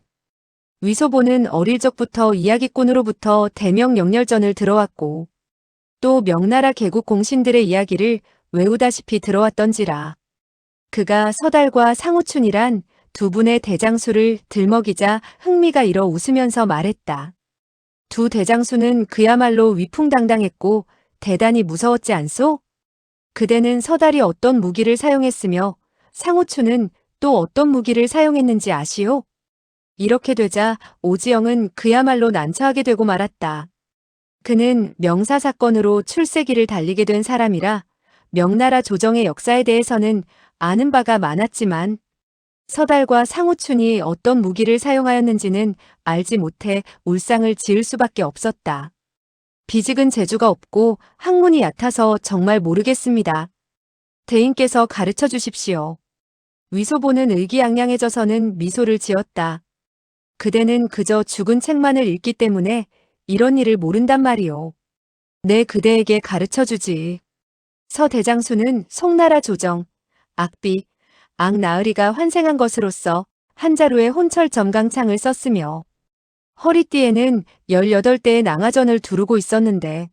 위소보는 어릴 적부터 이야기꾼으로부터 대명 영렬전을 들어왔고 또 명나라 개국 공신들의 이야기를 외우다시피 들어왔던지라. 그가 서달과 상우춘이란 2분의 대장수를 들먹이자 흥미가 일어 웃으면서 말했다. 2 대장수는 그야말로 위풍당당했고 대단히 무서웠지 않소? 그대는 서달이 어떤 무기를 사용했으며 상우춘은 또 어떤 무기를 사용했는지 아시오? 이렇게 되자 오지영은 그야말로 난처하게 되고 말았다. 그는 명사사건으로 출세기를 달리게 된 사람이라 명나라 조정의 역사에 대해서는 아는 바가 많았지만 서달과 상우춘이 어떤 무기를 사용하였는지는 알지 못해 울상을 지을 수밖에 없었다. 비직은 재주가 없고 학문이 얕아서 정말 모르겠습니다. 대인께서 가르쳐 주십시오. 위소보는 의기양양해져서는 미소를 지었다. 그대는 그저 죽은 책만을 읽기 때문에 이런 일을 모른단 말이오. 내 그대에게 가르쳐 주지. 서 대장수는 송나라 조정, 악비, 악나으리가 환생한 것으로서 한자로의 혼철 점강창을 썼으며 허리띠에는 18대의 낭화전을 두르고 있었는데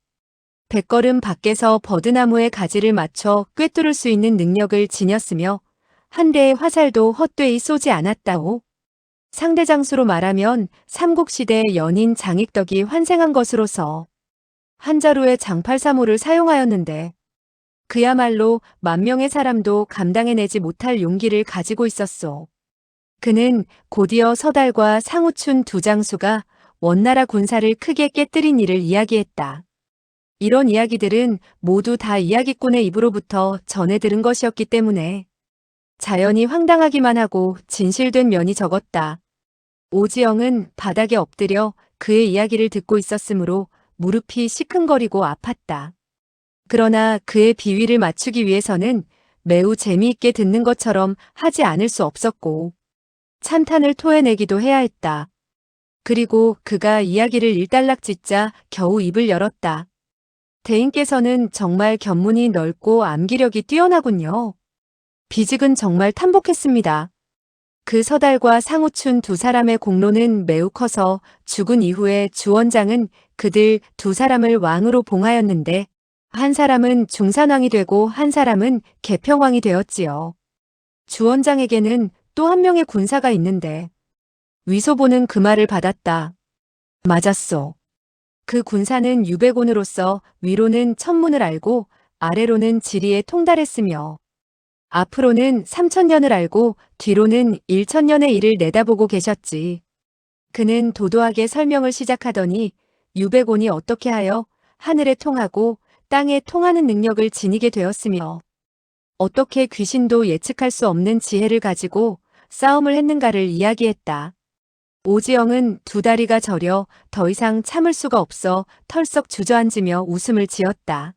100걸음 밖에서 버드나무의 가지를 맞춰 꿰뚫을 수 있는 능력을 지녔으며 한 대의 화살도 헛되이 쏘지 않았다오. 상대장수로 말하면 삼국시대 연인 장익덕이 환생한 것으로서 한자로의 장팔사모를 사용하였는데 그야말로 만명의 사람도 감당해내지 못할 용기를 가지고 있었소. 그는 곧이어 서달과 상우춘 2 장수가 원나라 군사를 크게 깨뜨린 일을 이야기했다. 이런 이야기들은 모두 다 이야기꾼의 입으로부터 전해 들은 것이었기 때문에 자연히 황당하기만 하고 진실된 면이 적었다. 오지영은 바닥에 엎드려 그의 이야기를 듣고 있었으므로 무릎이 시큰거리고 아팠다. 그러나 그의 비위를 맞추기 위해서는 매우 재미있게 듣는 것처럼 하지 않을 수 없었고 찬탄을 토해내기도 해야 했다. 그리고 그가 이야기를 일단락짓자 겨우 입을 열었다. 대인께서는 정말 견문이 넓고 암기력이 뛰어나군요. 비직은 정말 탐복했습니다. 그 서달과 상우춘 2 사람의 공로는 매우 커서 죽은 이후에 주원장은 그들 2 사람을 왕으로 봉하였는데 한 사람은 중산왕이 되고 한 사람은 개평왕이 되었지요. 주원장에게는 또 한 명의 군사가 있는데 위소보는 그 말을 받았다. 맞았소. 그 군사는 유백온으로서 위로는 천문을 알고 아래로는 지리에 통달했으며 앞으로는 3천년을 알고 뒤로는 1천년의 일을 내다보고 계셨지. 그는 도도하게 설명을 시작하더니 유백온이 어떻게 하여 하늘에 통하고 땅에 통하는 능력을 지니게 되었으며 어떻게 귀신도 예측할 수 없는 지혜를 가지고 싸움을 했는가를 이야기했다. 오지영은 두 다리가 저려 더 이상 참을 수가 없어 털썩 주저앉으며 웃음을 지었다.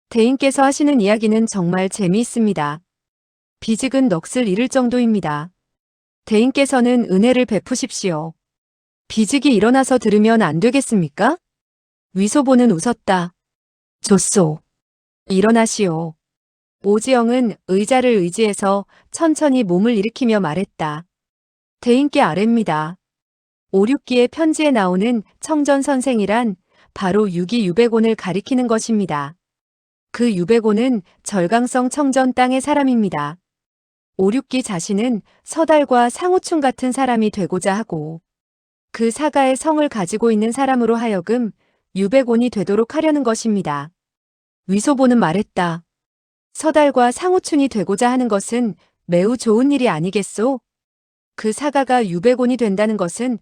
대인께서 하시는 이야기는 정말 재미있습니다. 비직은 넋을 잃을 정도입니다. 대인께서는 은혜를 베푸십시오. 비직이 일어나서 들으면 안 되겠습니까? 위소보는 웃었다. 좋소. 일어나시오. 오지영은 의자를 의지해서 천천히 몸을 일으키며 말했다. 대인께 아뢰입니다. 5,6기의 편지에 나오는 청전선생이란 바로 유기 유백온을 가리키는 것입니다. 그 유백온은 절강성 청전 땅의 사람입니다. 5,6기 자신은 서달과 상우충 같은 사람이 되고자 하고 그 사가의 성을 가지고 있는 사람으로 하여금 유백온이 되도록 하려는 것입니다. 위소보는 말했다. 서달과 상우춘이 되고자 하는 것은 매우 좋은 일이 아니겠소? 그 사가가 유백온이 된다는 것은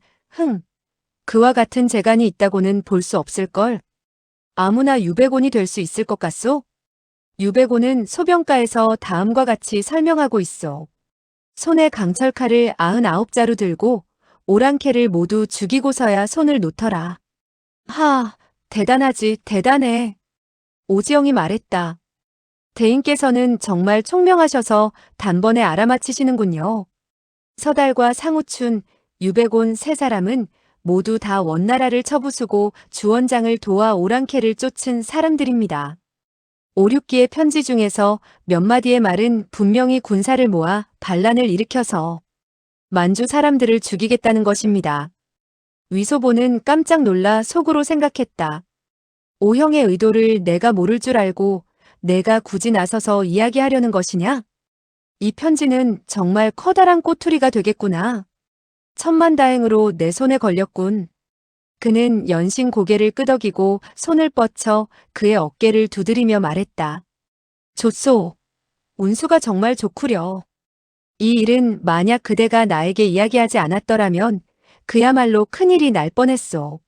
그와 같은 재간이 있다고는 볼 수 없을걸. 아무나 유백온이 될 수 있을 것 같소? 유백온은 소병가에서 다음과 같이 설명하고 있어. 손에 강철칼을 99자루 들고 오랑캐를 모두 죽이고서야 손을 놓더라. 대단하지, 대단해. 오지영이 말했다. 대인께서는 정말 총명하셔서 단번에 알아맞히시는군요. 서달과 상우춘, 유백온 세 사람은 모두 다 원나라를 처부수고 주원장을 도와 오랑캐를 쫓은 사람들입니다. 5,6기의 편지 중에서 몇 마디의 말은 분명히 군사를 모아 반란을 일으켜서 만주 사람들을 죽이겠다는 것입니다. 위소보는 깜짝 놀라 속으로 생각했다. 오형의 의도를 내가 모를 줄 알고 내가 굳이 나서서 이야기하려는 것이냐? 이 편지는 정말 커다란 꼬투리가 되겠구나. 천만다행으로 내 손에 걸렸군. 그는 연신 고개를 끄덕이고 손을 뻗쳐 그의 어깨를 두드리며 말했다. 좋소. 운수가 정말 좋구려. 이 일은 만약 그대가 나에게 이야기하지 않았더라면 그야말로 큰일이 날 뻔했소.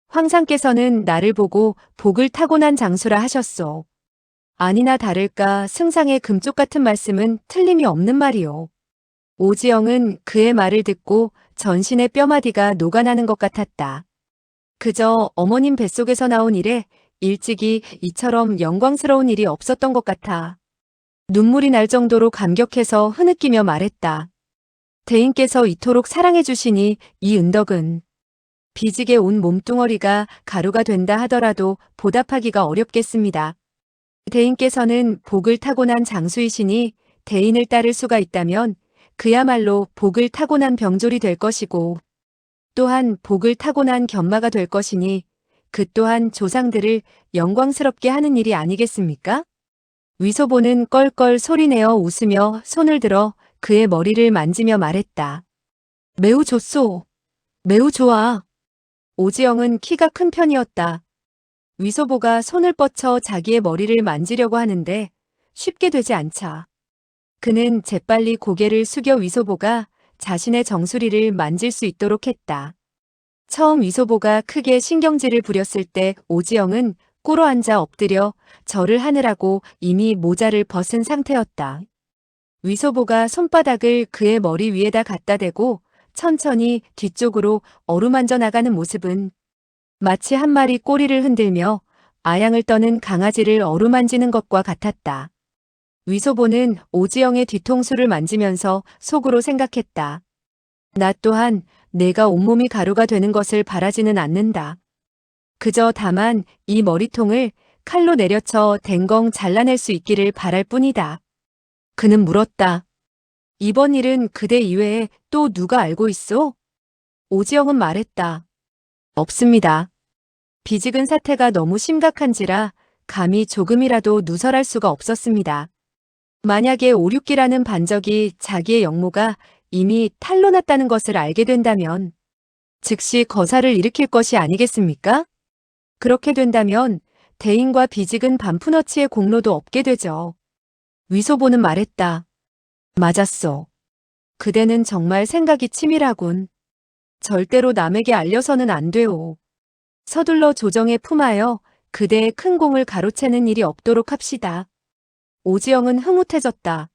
황상께서는 나를 보고 복을 타고난 장수라 하셨소. 아니나 다를까 승상의 금쪽 같은 말씀은 틀림이 없는 말이오. 오지영은 그의 말을 듣고 전신의 뼈마디가 녹아나는 것 같았다. 그저 어머님 뱃속에서 나온 일에 일찍이 이처럼 영광스러운 일이 없었던 것 같아. 눈물이 날 정도로 감격해서 흐느끼며 말했다. 대인께서 이토록 사랑해 주시니 이 은덕은 비직에 온 몸뚱어리가 가루가 된다 하더라도 보답하기가 어렵겠습니다. 대인께서는 복을 타고난 장수이시니 대인을 따를 수가 있다면 그야말로 복을 타고난 병졸이 될 것이고 또한 복을 타고난 견마가 될 것이니 그 또한 조상들을 영광스럽게 하는 일이 아니겠습니까? 위소보는 껄껄 소리내어 웃으며 손을 들어 그의 머리를 만지며 말했다. 매우 좋소. 매우 좋아. 오지영은 키가 큰 편이었다. 위소보가 손을 뻗쳐 자기의 머리를 만지려고 하는데 쉽게 되지 않자. 그는 재빨리 고개를 숙여 위소보가 자신의 정수리를 만질 수 있도록 했다. 처음 위소보가 크게 신경질을 부렸을 때 오지영은 꿇어 앉아 엎드려 절을 하느라고 이미 모자를 벗은 상태였다. 위소보가 손바닥을 그의 머리 위에다 갖다 대고 천천히 뒤쪽으로 어루만져 나가는 모습은 마치 한 마리 꼬리를 흔들며 아양을 떠는 강아지를 어루만지는 것과 같았다. 위소보는 오지영의 뒤통수를 만지면서 속으로 생각했다. 나 또한 내가 온몸이 가루가 되는 것을 바라지는 않는다. 그저 다만 이 머리통을 칼로 내려쳐 댕공 잘라낼 수 있기를 바랄 뿐이다. 그는 물었다. 이번 일은 그대 이외에 또 누가 알고 있소? 오지영은 말했다. 없습니다. 비직은 사태가 너무 심각한지라 감히 조금이라도 누설할 수가 없었습니다. 만약에 5,6기라는 반적이 자기의 영모가 이미 탈로 났다는 것을 알게 된다면 즉시 거사를 일으킬 것이 아니겠습니까? 그렇게 된다면 대인과 비직은 반푸너치의 공로도 없게 되죠. 위소보는 말했다. 맞았소. 그대는 정말 생각이 치밀하군. 절대로 남에게 알려서는 안 돼오. 서둘러 조정에 품하여 그대의 큰 공을 가로채는 일이 없도록 합시다. 오지영은 흐뭇해졌다.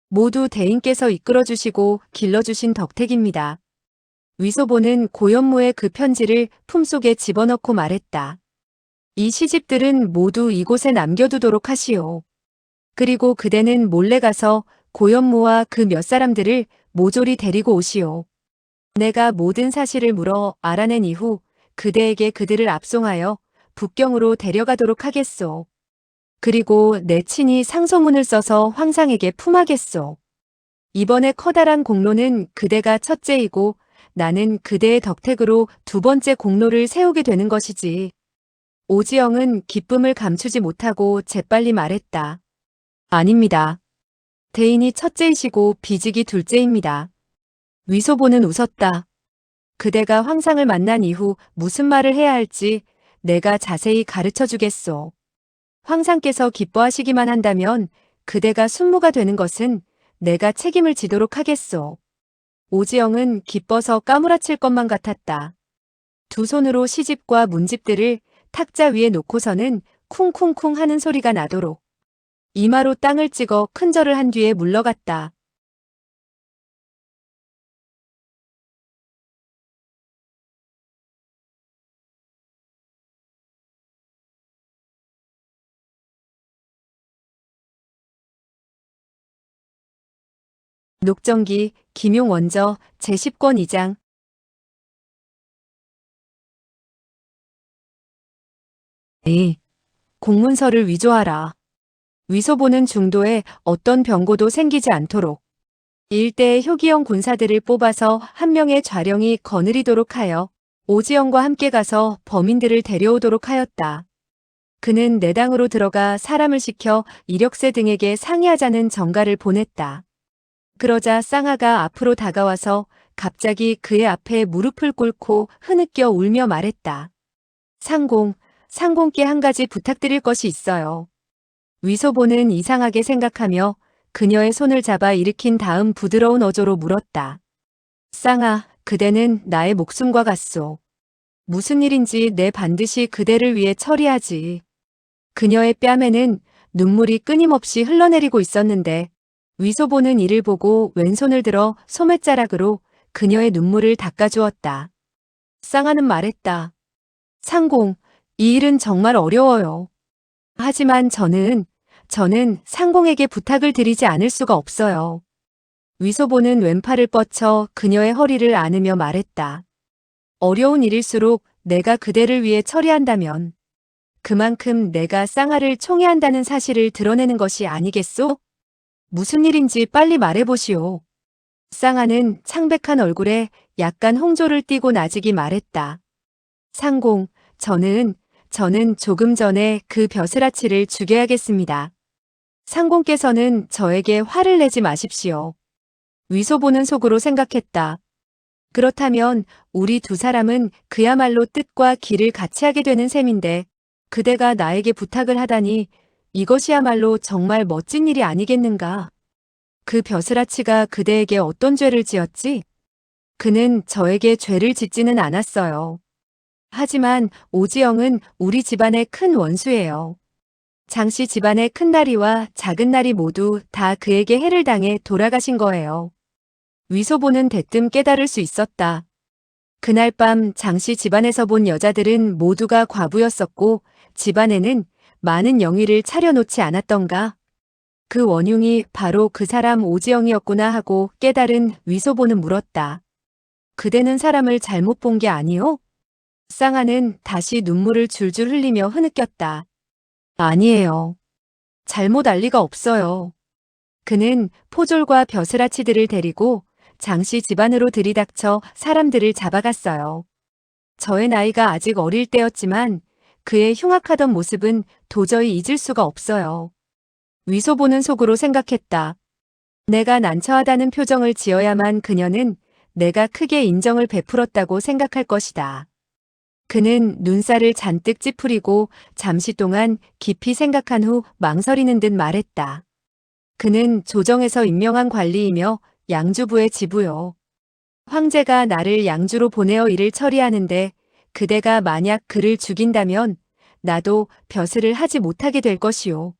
모두 대인께서 이끌어주시고 길러주신 덕택입니다. 위소보는 고현무의 그 편지를 품속에 집어넣고 말했다. 이 시집들은 모두 이곳에 남겨두도록 하시오. 그리고 그대는 몰래 가서 고현무와 그 몇 사람들을 모조리 데리고 오시오. 내가 모든 사실을 물어 알아낸 이후 그대에게 그들을 압송하여 북경으로 데려가도록 하겠소. 그리고 내 친히 상소문을 써서 황상에게 품하겠소. 이번에 커다란 공로는 그대가 첫째이고 나는 그대의 덕택으로 두 번째 공로를 세우게 되는 것이지. 오지영은 기쁨을 감추지 못하고 재빨리 말했다. 아닙니다. 대인이 첫째이시고 비직이 둘째입니다. 위소보는 웃었다. 그대가 황상을 만난 이후 무슨 말을 해야 할지 내가 자세히 가르쳐 주겠소. 황상께서 기뻐하시기만 한다면 그대가 순무가 되는 것은 내가 책임을 지도록 하겠소. 오지영은 기뻐서 까무라칠 것만 같았다. 두 손으로 시집과 문집들을 탁자 위에 놓고서는 쿵쿵쿵 하는 소리가 나도록 이마로 땅을 찍어 큰절을 한 뒤에 물러갔다. 녹정기 김용원저 제10권 2장 공문서를 위조하라. 위소보는 중도에 어떤 병고도 생기지 않도록 일대의 효기형 군사들을 뽑아서 한 명의 좌령이 거느리도록 하여 오지영과 함께 가서 범인들을 데려오도록 하였다. 그는 내당으로 들어가 사람을 시켜 이력세 등에게 상의하자는 전가를 보냈다. 그러자 쌍하가 앞으로 다가와서 갑자기 그의 앞에 무릎을 꿇고 흐느껴 울며 말했다. 상공께 한 가지 부탁드릴 것이 있어요. 위소보는 이상하게 생각하며 그녀의 손을 잡아 일으킨 다음 부드러운 어조로 물었다. 쌍아, 그대는 나의 목숨과 같소. 무슨 일인지 내 반드시 그대를 위해 처리하지. 그녀의 뺨에는 눈물이 끊임없이 흘러내리고 있었는데 위소보는 이를 보고 왼손을 들어 소매자락으로 그녀의 눈물을 닦아주었다. 쌍아는 말했다. 상공, 이 일은 정말 어려워요. 하지만 저는 상공에게 부탁을 드리지 않을 수가 없어요. 위소보는 왼팔을 뻗쳐 그녀의 허리를 안으며 말했다. 어려운 일일수록 내가 그대를 위해 처리한다면 그만큼 내가 쌍아를 총애한다는 사실을 드러내는 것이 아니겠소? 무슨 일인지 빨리 말해보시오. 쌍아는 창백한 얼굴에 약간 홍조를 띠고 나직이 말했다. 상공, 저는 조금 전에 그 벼슬아치를 죽여야겠습니다. 상공께서는 저에게 화를 내지 마십시오. 위소보는 속으로 생각했다. 그렇다면 우리 두 사람은 그야말로 뜻과 길을 같이 하게 되는 셈인데 그대가 나에게 부탁을 하다니 이것이야말로 정말 멋진 일이 아니겠는가. 그 벼슬아치가 그대에게 어떤 죄를 지었지? 그는 저에게 죄를 짓지는 않았어요. 하지만 오지영은 우리 집안의 큰 원수예요. 장씨 집안의 큰 나리와 작은 나리 모두 다 그에게 해를 당해 돌아가신 거예요. 위소보는 대뜸 깨달을 수 있었다. 그날 밤 장씨 집안에서 본 여자들은 모두가 과부였었고 집안에는 많은 영의를 차려놓지 않았던가. 그 원흉이 바로 그 사람 오지영이었구나 하고 깨달은 위소보는 물었다. 그대는 사람을 잘못 본 게 아니오? 쌍아는 다시 눈물을 줄줄 흘리며 흐느꼈다. 아니에요. 잘못 알 리가 없어요. 그는 포졸과 벼슬아치들을 데리고 장씨 집안으로 들이닥쳐 사람들을 잡아갔어요. 저의 나이가 아직 어릴 때였지만 그의 흉악하던 모습은 도저히 잊을 수가 없어요. 위소보는 속으로 생각했다. 내가 난처하다는 표정을 지어야만 그녀는 내가 크게 인정을 베풀었다고 생각할 것이다. 그는 눈살을 잔뜩 찌푸리고 잠시 동안 깊이 생각한 후 망설이는 듯 말했다. 그는 조정에서 임명한 관리이며 양주부의 지부요. 황제가 나를 양주로 보내어 일을 처리하는데 그대가 만약 그를 죽인다면 나도 벼슬을 하지 못하게 될 것이요.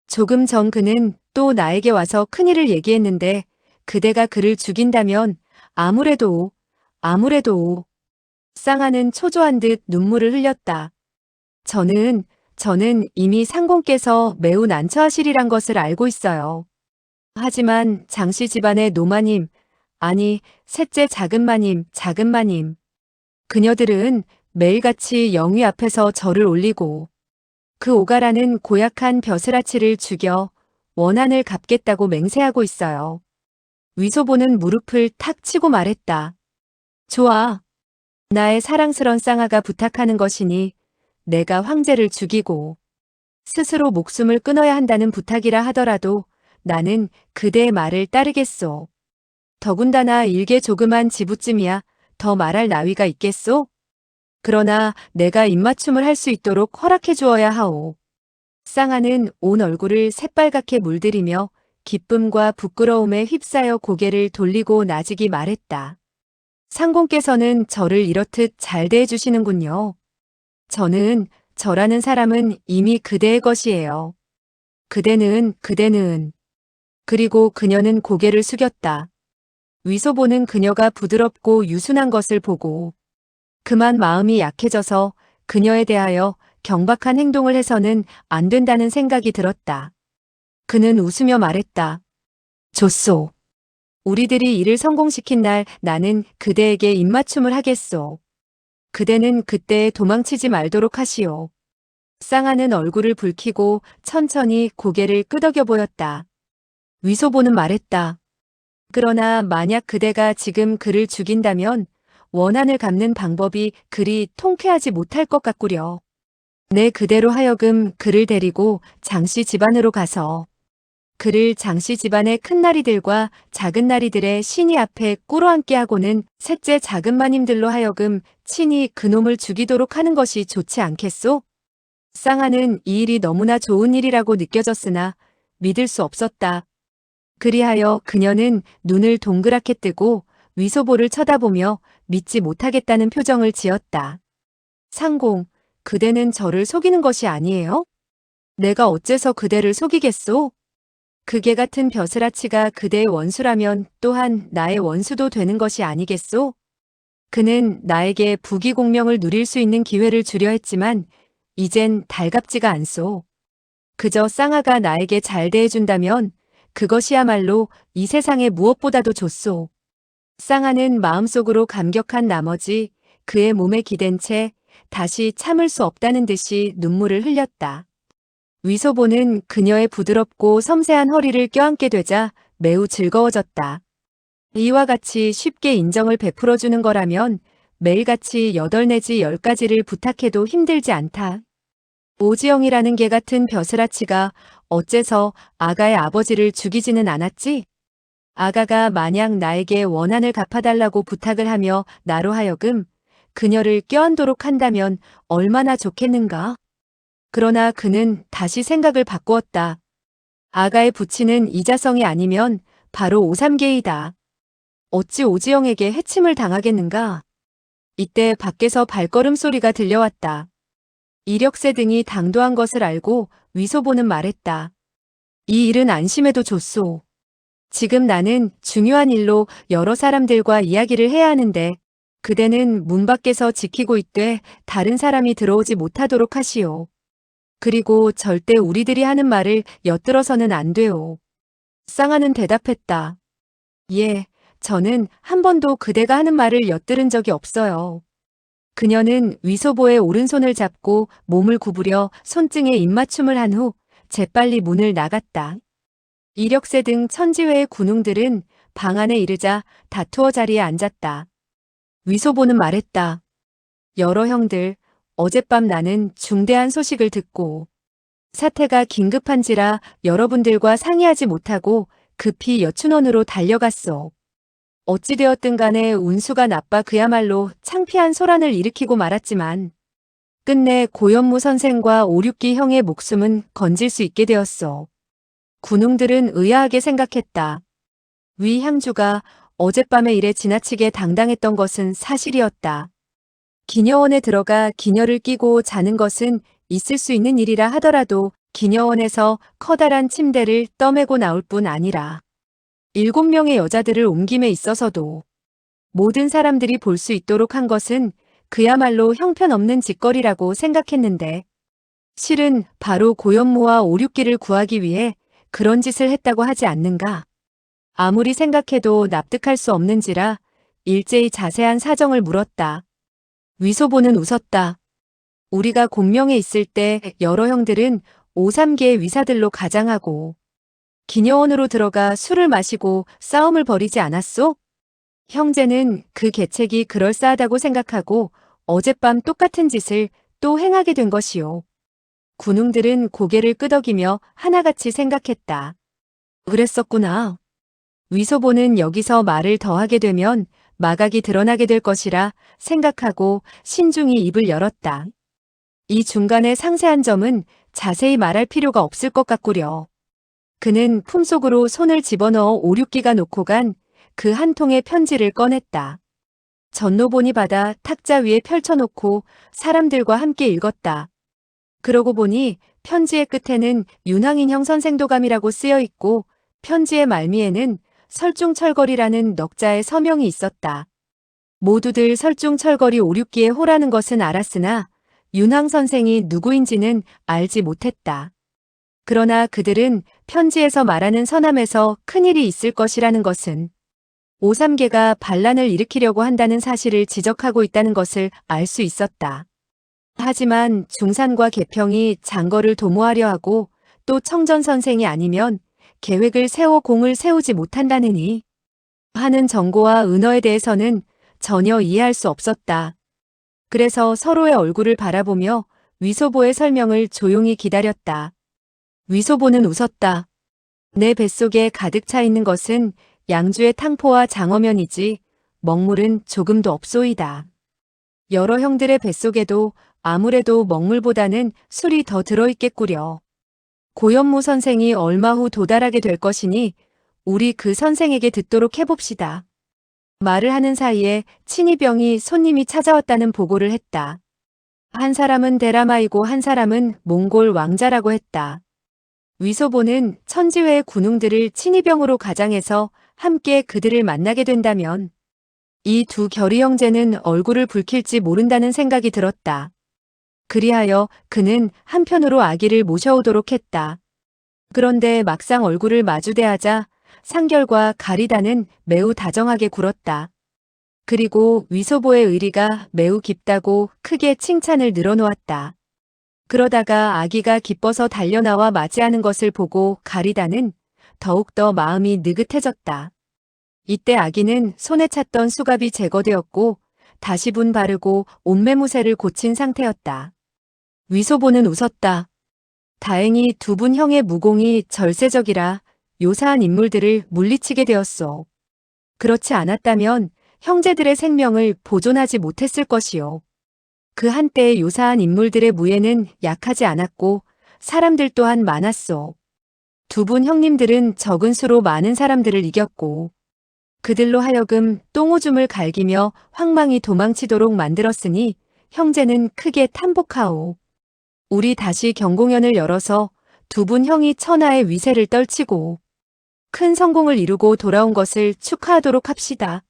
조금 전 그는 또 나에게 와서 큰일을 얘기했는데 그대가 그를 죽인다면 아무래도 쌍하는 초조한 듯 눈물을 흘렸다. 저는 이미 상공께서 매우 난처하시리란 것을 알고 있어요. 하지만 장씨 집안의 노마님, 아니 셋째 작은마님. 그녀들은 매일같이 영위 앞에서 절을 올리고 그 오가라는 고약한 벼슬아치를 죽여 원한을 갚겠다고 맹세하고 있어요. 위소보는 무릎을 탁 치고 말했다. 좋아. 나의 사랑스런 쌍아가 부탁하는 것이니 내가 황제를 죽이고 스스로 목숨을 끊어야 한다는 부탁이라 하더라도 나는 그대의 말을 따르겠소. 더군다나 일개 조그만 지부쯤이야 더 말할 나위가 있겠소? 그러나 내가 입맞춤을 할 수 있도록 허락해 주어야 하오. 쌍아는 온 얼굴을 새빨갛게 물들이며 기쁨과 부끄러움에 휩싸여 고개를 돌리고 나직이 말했다. 상공께서는 저를 이렇듯 잘 대해주시는군요. 저라는 사람은 이미 그대의 것이에요. 그대는. 그리고 그녀는 고개를 숙였다. 위소보는 그녀가 부드럽고 유순한 것을 보고 그만 마음이 약해져서 그녀에 대하여 경박한 행동을 해서는 안 된다는 생각이 들었다. 그는 웃으며 말했다. 좋소. 우리들이 일을 성공시킨 날 나는 그대에게 입맞춤을 하겠소. 그대는 그때 도망치지 말도록 하시오. 쌍아는 얼굴을 붉히고 천천히 고개를 끄덕여 보였다. 위소보는 말했다. 그러나 만약 그대가 지금 그를 죽인다면 원한을 갚는 방법이 그리 통쾌하지 못할 것 같구려. 내 그대로 하여금 그를 데리고 장씨 집안으로 가서 그를 장씨 집안의 큰 나리들과 작은 나리들의 신이 앞에 꿇어앉게 하고는 셋째 작은마님들로 하여금 친히 그놈을 죽이도록 하는 것이 좋지 않겠소? 쌍아는 이 일이 너무나 좋은 일이라고 느껴졌으나 믿을 수 없었다. 그리하여 그녀는 눈을 동그랗게 뜨고 위소보를 쳐다보며 믿지 못하겠다는 표정을 지었다. 상공, 그대는 저를 속이는 것이 아니에요? 내가 어째서 그대를 속이겠소? 그게 같은 벼슬아치가 그대의 원수라면 또한 나의 원수도 되는 것이 아니겠소? 그는 나에게 부귀공명을 누릴 수 있는 기회를 주려 했지만 이젠 달갑지가 않소. 그저 쌍아가 나에게 잘 대해준다면 그것이야말로 이 세상의 무엇보다도 좋소. 쌍아는 마음속으로 감격한 나머지 그의 몸에 기댄 채 다시 참을 수 없다는 듯이 눈물을 흘렸다. 위소보는 그녀의 부드럽고 섬세한 허리를 껴안게 되자 매우 즐거워졌다. 이와 같이 쉽게 인정을 베풀어주는 거라면 매일같이 8 내지 10가지를 부탁해도 힘들지 않다. 오지영이라는 개 같은 벼슬아치가 어째서 아가의 아버지를 죽이지는 않았지? 아가가 만약 나에게 원한을 갚아달라고 부탁을 하며 나로 하여금 그녀를 껴안도록 한다면 얼마나 좋겠는가? 그러나 그는 다시 생각을 바꾸었다. 아가의 부친은 이자성이 아니면 바로 오삼계이다. 어찌 오지영에게 해침을 당하겠는가? 이때 밖에서 발걸음 소리가 들려왔다. 이력세 등이 당도한 것을 알고 위소보는 말했다. 이 일은 안심해도 좋소. 지금 나는 중요한 일로 여러 사람들과 이야기를 해야 하는데 그대는 문 밖에서 지키고 있되 다른 사람이 들어오지 못하도록 하시오. 그리고 절대 우리들이 하는 말을 엿들어서는 안 돼요. 쌍아는 대답했다. 예, 저는 한 번도 그대가 하는 말을 엿들은 적이 없어요. 그녀는 위소보의 오른손을 잡고 몸을 구부려 손등에 입맞춤을 한 후 재빨리 문을 나갔다. 이력세 등 천지회의 군웅들은 방 안에 이르자 다투어 자리에 앉았다. 위소보는 말했다. 여러 형들, 어젯밤 나는 중대한 소식을 듣고 사태가 긴급한지라 여러분들과 상의하지 못하고 급히 여춘원으로 달려갔소. 어찌되었든 간에 운수가 나빠 그야말로 창피한 소란을 일으키고 말았지만 끝내 고현무 선생과 오륙기 형의 목숨은 건질 수 있게 되었어. 군웅들은 의아하게 생각했다. 위 향주가 어젯밤의 일에 지나치게 당당했던 것은 사실이었다. 기녀원에 들어가 기녀를 끼고 자는 것은 있을 수 있는 일이라 하더라도 기녀원에서 커다란 침대를 떠매고 나올 뿐 아니라 7명의 여자들을 옮김에 있어서도 모든 사람들이 볼 수 있도록 한 것은 그야말로 형편없는 짓거리라고 생각했는데 실은 바로 고현무와 오륙기를 구하기 위해 그런 짓을 했다고 하지 않는가. 아무리 생각해도 납득할 수 없는지라 일제히 자세한 사정을 물었다. 위소보는 웃었다. 우리가 공명에 있을 때 여러 형들은 오삼계의 위사들로 가장하고 기녀원으로 들어가 술을 마시고 싸움을 벌이지 않았소? 형제는 그 계책이 그럴싸하다고 생각하고 어젯밤 똑같은 짓을 또 행하게 된 것이오. 군웅들은 고개를 끄덕이며 하나같이 생각했다. 그랬었구나. 위소보는 여기서 말을 더하게 되면 마각이 드러나게 될 것이라 생각하고 신중히 입을 열었다. 이 중간의 상세한 점은 자세히 말할 필요가 없을 것 같구려. 그는 품속으로 손을 집어넣어 오륙기가 놓고 간 그 한 통의 편지를 꺼냈다. 전노본이 받아 탁자 위에 펼쳐놓고 사람들과 함께 읽었다. 그러고 보니 편지의 끝에는 윤왕인형 선생도감이라고 쓰여 있고 편지의 말미에는 설중철거리라는 넉자의 서명이 있었다. 모두들 설중철거리 오륙기에 호라는 것은 알았으나 윤왕 선생이 누구인지는 알지 못했다. 그러나 그들은 편지에서 말하는 서남에서 큰일이 있을 것이라는 것은 오삼계가 반란을 일으키려고 한다는 사실을 지적하고 있다는 것을 알 수 있었다. 하지만 중산과 개평이 장거를 도모하려 하고 또 청전 선생이 아니면 계획을 세워 공을 세우지 못한다느니 하는 정고와 은어에 대해서는 전혀 이해할 수 없었다. 그래서 서로의 얼굴을 바라보며 위소보의 설명을 조용히 기다렸다. 위소보는 웃었다. 내 뱃속에 가득 차 있는 것은 양주의 탕포와 장어면이지 먹물은 조금도 없소이다. 여러 형들의 뱃속에도 아무래도 먹물보다는 술이 더 들어있겠구려. 고현무 선생이 얼마 후 도달하게 될 것이니 우리 그 선생에게 듣도록 해봅시다. 말을 하는 사이에 친이병이 손님이 찾아왔다는 보고를 했다. 한 사람은 데라마이고 한 사람은 몽골 왕자라고 했다. 위소보는 천지회의 군웅들을 친이병으로 가장해서 함께 그들을 만나게 된다면 이 두 결의 형제는 얼굴을 붉힐지 모른다는 생각이 들었다. 그리하여 그는 한편으로 아기를 모셔오도록 했다. 그런데 막상 얼굴을 마주대하자 상결과 가리다는 매우 다정하게 굴었다. 그리고 위소보의 의리가 매우 깊다고 크게 칭찬을 늘어놓았다. 그러다가 아기가 기뻐서 달려나와 맞이하는 것을 보고 가리다는 더욱더 마음이 느긋해졌다. 이때 아기는 손에 찼던 수갑이 제거되었고 다시 분 바르고 옷매무새를 고친 상태였다. 위소보는 웃었다. 다행히 두 분 형의 무공이 절세적이라 요사한 인물들을 물리치게 되었소. 그렇지 않았다면 형제들의 생명을 보존하지 못했을 것이요. 그 한때의 요사한 인물들의 무예는 약하지 않았고 사람들 또한 많았소. 두 분 형님들은 적은 수로 많은 사람들을 이겼고 그들로 하여금 똥오줌을 갈기며 황망히 도망치도록 만들었으니 형제는 크게 탐복하오. 우리 다시 경공연을 열어서 두 분 형이 천하의 위세를 떨치고 큰 성공을 이루고 돌아온 것을 축하하도록 합시다.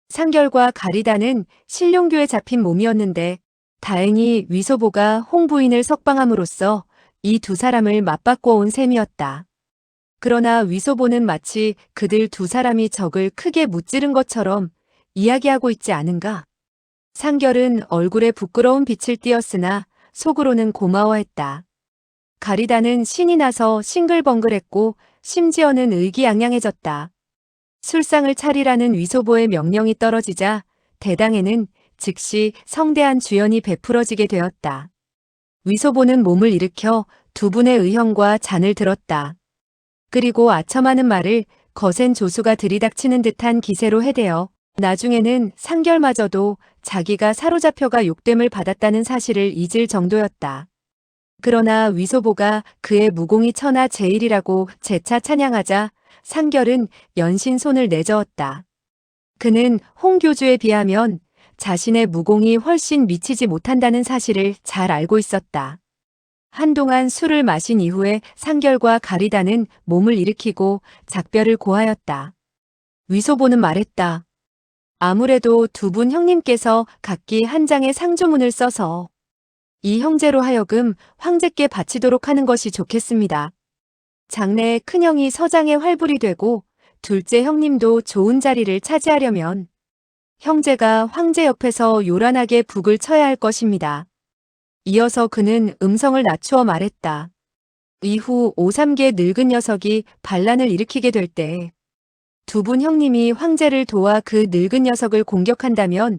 상결과 가리다는 신룡교에 잡힌 몸이었는데 다행히 위소보가 홍부인을 석방함으로써 이 두 사람을 맞바꿔 온 셈이었다. 그러나 위소보는 마치 그들 두 사람이 적을 크게 무찌른 것처럼 이야기하고 있지 않은가. 상결은 얼굴에 부끄러운 빛을 띄었으나 속으로는 고마워했다. 가리다는 신이 나서 싱글벙글했고 심지어는 의기양양해졌다. 술상을 차리라는 위소보의 명령이 떨어지자 대당에는 즉시 성대한 주연이 베풀어지게 되었다. 위소보는 몸을 일으켜 두 분의 의형과 잔을 들었다. 그리고 아첨하는 말을 거센 조수가 들이닥치는 듯한 기세로 해대어 나중에는 상결마저도 자기가 사로잡혀가 욕됨을 받았다는 사실을 잊을 정도였다. 그러나 위소보가 그의 무공이 천하 제일이라고 재차 찬양하자 상결은 연신 손을 내저었다. 그는 홍교주에 비하면 자신의 무공이 훨씬 미치지 못한다는 사실을 잘 알고 있었다. 한동안 술을 마신 이후에 상결과 가리다는 몸을 일으키고 작별을 고하였다. 위소보는 말했다. 아무래도 두 분 형님께서 각기 한 장의 상주문을 써서 이 형제로 하여금 황제께 바치도록 하는 것이 좋겠습니다. 장래에 큰형이 서장의 활불이 되고 둘째 형님도 좋은 자리를 차지하려면 형제가 황제 옆에서 요란하게 북을 쳐야 할 것입니다. 이어서 그는 음성을 낮추어 말했다. 이후 오삼계 늙은 녀석이 반란을 일으키게 될 때 두 분 형님이 황제를 도와 그 늙은 녀석을 공격한다면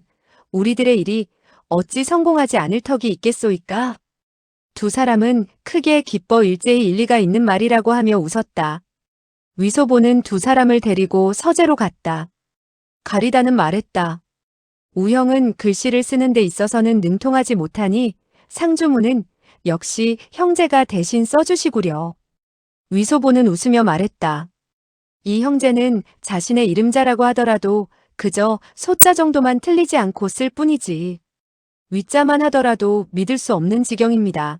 우리들의 일이 어찌 성공하지 않을 턱이 있겠소이까? 두 사람은 크게 기뻐 일제히 일리가 있는 말이라고 하며 웃었다. 위소보는 두 사람을 데리고 서재로 갔다. 가리다는 말했다. 우형은 글씨를 쓰는 데 있어서는 능통하지 못하니 상주문은 역시 형제가 대신 써주시구려. 위소보는 웃으며 말했다. 이 형제는 자신의 이름자라고 하더라도 그저 소자 정도만 틀리지 않고 쓸 뿐이지. 위자만 하더라도 믿을 수 없는 지경입니다.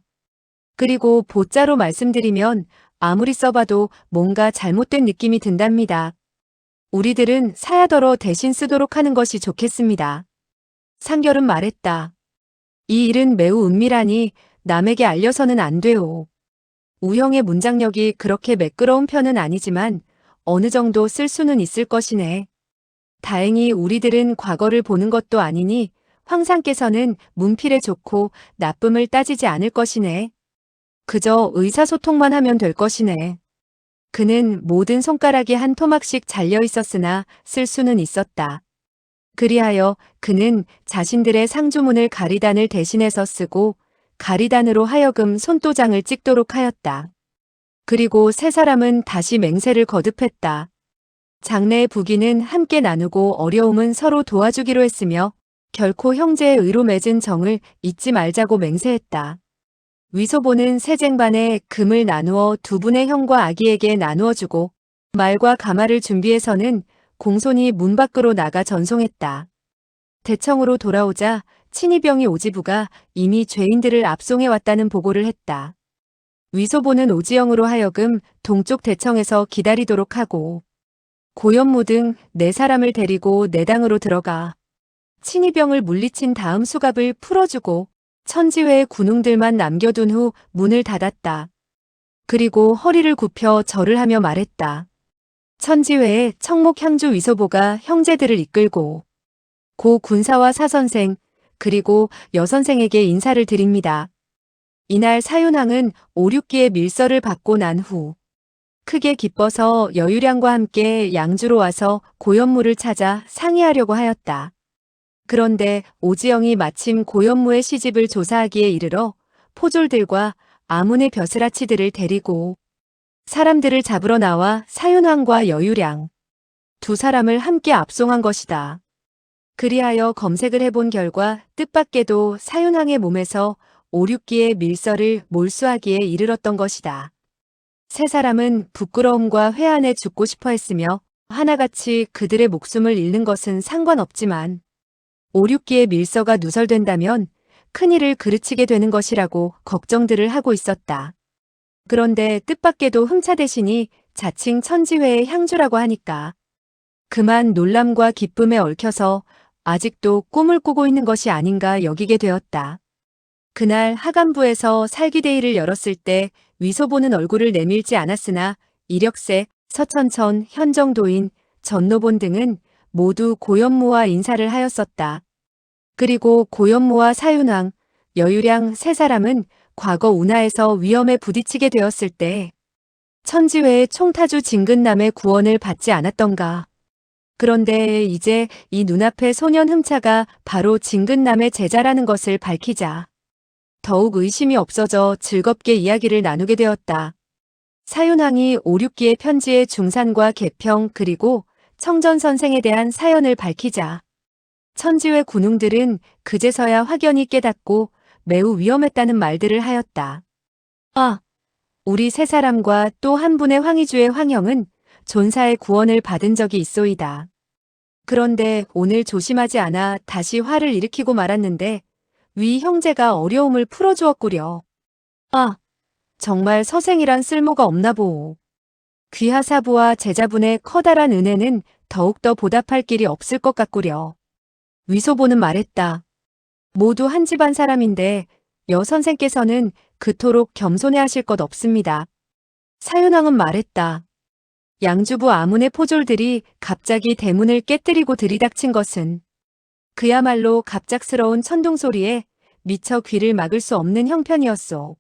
그리고 보자로 말씀드리면 아무리 써봐도 뭔가 잘못된 느낌이 든답니다. 우리들은 사야더러 대신 쓰도록 하는 것이 좋겠습니다. 상결은 말했다. 이 일은 매우 은밀하니 남에게 알려서는 안 돼요. 우형의 문장력이 그렇게 매끄러운 편은 아니지만 어느 정도 쓸 수는 있을 것이네. 다행히 우리들은 과거를 보는 것도 아니니 황상께서는 문필에 좋고 나쁨을 따지지 않을 것이네. 그저 의사소통만 하면 될 것이네. 그는 모든 손가락이 한 토막씩 잘려 있었으나 쓸 수는 있었다. 그리하여 그는 자신들의 상주문을 가리단을 대신해서 쓰고 가리단으로 하여금 손도장을 찍도록 하였다. 그리고 세 사람은 다시 맹세를 거듭했다. 장래의 부귀는 함께 나누고 어려움은 서로 도와주기로 했으며 결코 형제의 의로 맺은 정을 잊지 말자고 맹세했다. 위소보는 세쟁반에 금을 나누어 두 분의 형과 아기에게 나누어주고 말과 가마를 준비해서는 공손히 문 밖으로 나가 전송했다. 대청으로 돌아오자 친이병이 오지부가 이미 죄인들을 압송해왔다는 보고를 했다. 위소보는 오지영으로 하여금 동쪽 대청에서 기다리도록 하고 고연무 등 네 사람을 데리고 내당으로 들어가 친이병을 물리친 다음 수갑을 풀어주고 천지회의 군웅들만 남겨둔 후 문을 닫았다. 그리고 허리를 굽혀 절을 하며 말했다. 천지회의 청목향주 위소보가 형제들을 이끌고 고 군사와 사선생 그리고 여선생에게 인사를 드립니다. 이날 사윤왕은 5, 6기의 밀서를 받고 난 후 크게 기뻐서 여유량과 함께 양주로 와서 고연무를 찾아 상의하려고 하였다. 그런데 오지영이 마침 고연무의 시집을 조사하기에 이르러 포졸들과 아문의 벼슬아치들을 데리고 사람들을 잡으러 나와 사윤왕과 여유량 두 사람을 함께 압송한 것이다. 그리하여 검색을 해본 결과 뜻밖에도 사윤왕의 몸에서 5, 6기의 밀서를 몰수하기에 이르렀던 것이다. 세 사람은 부끄러움과 회한에 죽고 싶어 했으며 하나같이 그들의 목숨을 잃는 것은 상관없지만 5, 6기의 밀서가 누설된다면 큰일을 그르치게 되는 것이라고 걱정들을 하고 있었다. 그런데 뜻밖에도 흠차 대신이 자칭 천지회의 향주라고 하니까 그만 놀람과 기쁨에 얽혀서 아직도 꿈을 꾸고 있는 것이 아닌가 여기게 되었다. 그날 하간부에서 살기대의를 열었을 때 위소보는 얼굴을 내밀지 않았으나 이력세, 서천천, 현정도인, 전노본 등은 모두 고연무와 인사를 하였었다. 그리고 고연무와 사윤왕, 여유량 세 사람은 과거 운하에서 위험에 부딪히게 되었을 때 천지회의 총타주 진근남의 구원을 받지 않았던가. 그런데 이제 이 눈앞의 소년 흠차가 바로 진근남의 제자라는 것을 밝히자 더욱 의심이 없어져 즐겁게 이야기를 나누게 되었다. 사윤왕이 오륙기의 편지의 중산과 개평 그리고 청전 선생에 대한 사연을 밝히자 천지회 군웅들은 그제서야 확연히 깨닫고 매우 위험했다는 말들을 하였다. 아, 우리 세 사람과 또 한 분의 황희주의 황형은 존사의 구원을 받은 적이 있소이다. 그런데 오늘 조심하지 않아 다시 화를 일으키고 말았는데 위 형제가 어려움을 풀어주었구려. 아, 정말 서생이란 쓸모가 없나 보오. 귀하사부와 제자분의 커다란 은혜는 더욱더 보답할 길이 없을 것 같구려. 위소보는 말했다. 모두 한 집안 사람인데 여 선생께서는 그토록 겸손해하실 것 없습니다. 사윤왕은 말했다. 양주부 아문의 포졸들이 갑자기 대문을 깨뜨리고 들이닥친 것은 그야말로 갑작스러운 천둥소리에 미처 귀를 막을 수 없는 형편이었소.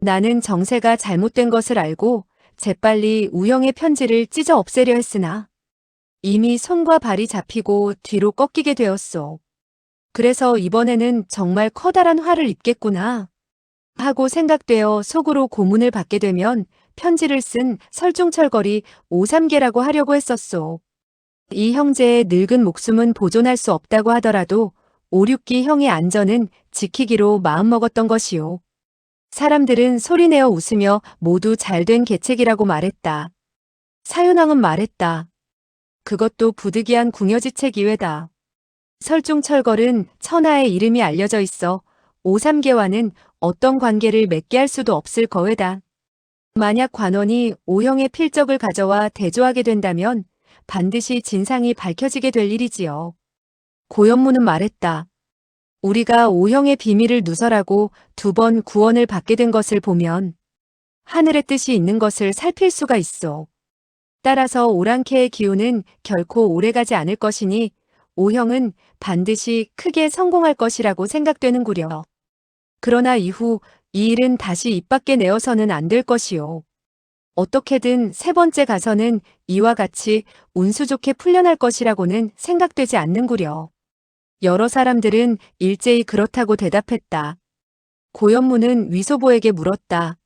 나는 정세가 잘못된 것을 알고 재빨리 우영의 편지를 찢어 없애려 했으나 이미 손과 발이 잡히고 뒤로 꺾이게 되었소. 그래서 이번에는 정말 커다란 화를 입겠구나 하고 생각되어 속으로 고문을 받게 되면 편지를 쓴 설중철거리 오삼계라고 하려고 했었소. 이 형제의 늙은 목숨은 보존할 수 없다고 하더라도 오륙기 형의 안전은 지키기로 마음먹었던 것이오. 사람들은 소리내어 웃으며 모두 잘된 계책이라고 말했다. 사윤왕은 말했다. 그것도 부득이한 궁여지책 이외다. 설중철걸은 천하의 이름이 알려져 있어 오삼계와는 어떤 관계를 맺게 할 수도 없을 거외다. 만약 관원이 오형의 필적을 가져와 대조하게 된다면 반드시 진상이 밝혀지게 될 일이지요. 고현무는 말했다. 우리가 오형의 비밀을 누설하고 2번 구원을 받게 된 것을 보면 하늘의 뜻이 있는 것을 살필 수가 있어. 따라서 오랑캐의 기운은 결코 오래가지 않을 것이니 오형은 반드시 크게 성공할 것이라고 생각되는구려. 그러나 이후 이 일은 다시 입 밖에 내어서는 안 될 것이요. 어떻게든 3번째 가서는 이와 같이 운수 좋게 풀려날 것이라고는 생각되지 않는구려. 여러 사람들은 일제히 그렇다고 대답했다. 고현무는 위소보에게 물었다.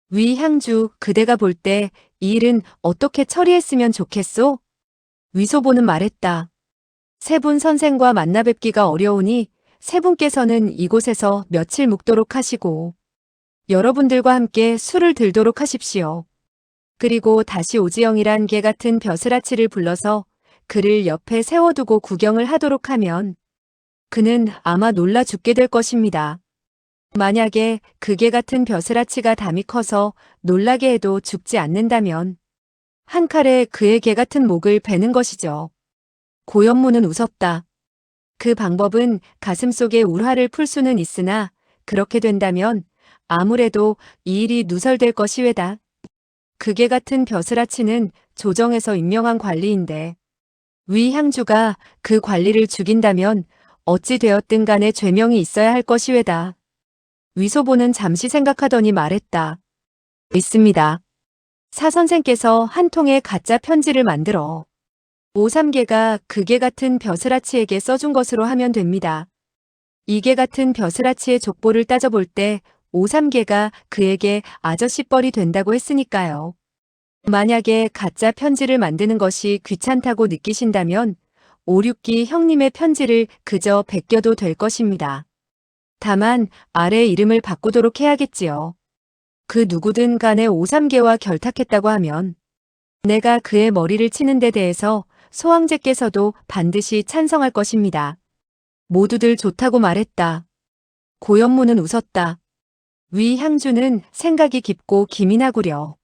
위 향주, 그대가 볼 때 이 일은 어떻게 처리했으면 좋겠소? 위소보는 말했다. 3분 선생과 만나 뵙기가 어려우니 3분께서는 이곳에서 며칠 묵도록 하시고 여러분들과 함께 술을 들도록 하십시오. 그리고 다시 오지영이란 개 같은 벼슬아치를 불러서 그를 옆에 세워두고 구경을 하도록 하면 그는 아마 놀라 죽게 될 것입니다. 만약에 그 개 같은 벼슬아치가 담이 커서 놀라게 해도 죽지 않는다면 한 칼에 그의 개 같은 목을 베는 것이죠. 고현무는 웃었다. 그 방법은 가슴속의 울화를 풀 수는 있으나 그렇게 된다면 아무래도 이 일이 누설될 것이외다. 그게 같은 벼슬아치는 조정에서 임명한 관리인데 위 향주가 그 관리를 죽인다면 어찌 되었든 간에 죄명이 있어야 할 것이외다. 위소보는 잠시 생각하더니 말했다. 있습니다. 사 선생께서 한 통의 가짜 편지를 만들어 오삼계가 그개 같은 벼슬아치에게 써준 것으로 하면 됩니다. 이개 같은 벼슬아치의 족보를 따져볼 때 오삼계가 그에게 아저씨뻘이 된다고 했으니까요. 만약에 가짜 편지를 만드는 것이 귀찮다고 느끼신다면 오륙기 형님의 편지를 그저 베껴도 될 것입니다. 다만 아래 이름을 바꾸도록 해야겠지요. 그 누구든 간에 오삼계와 결탁했다고 하면 내가 그의 머리를 치는 데 대해서 소황제께서도 반드시 찬성할 것입니다. 모두들 좋다고 말했다. 고현무는 웃었다. 위 향주는 생각이 깊고 기민하구려.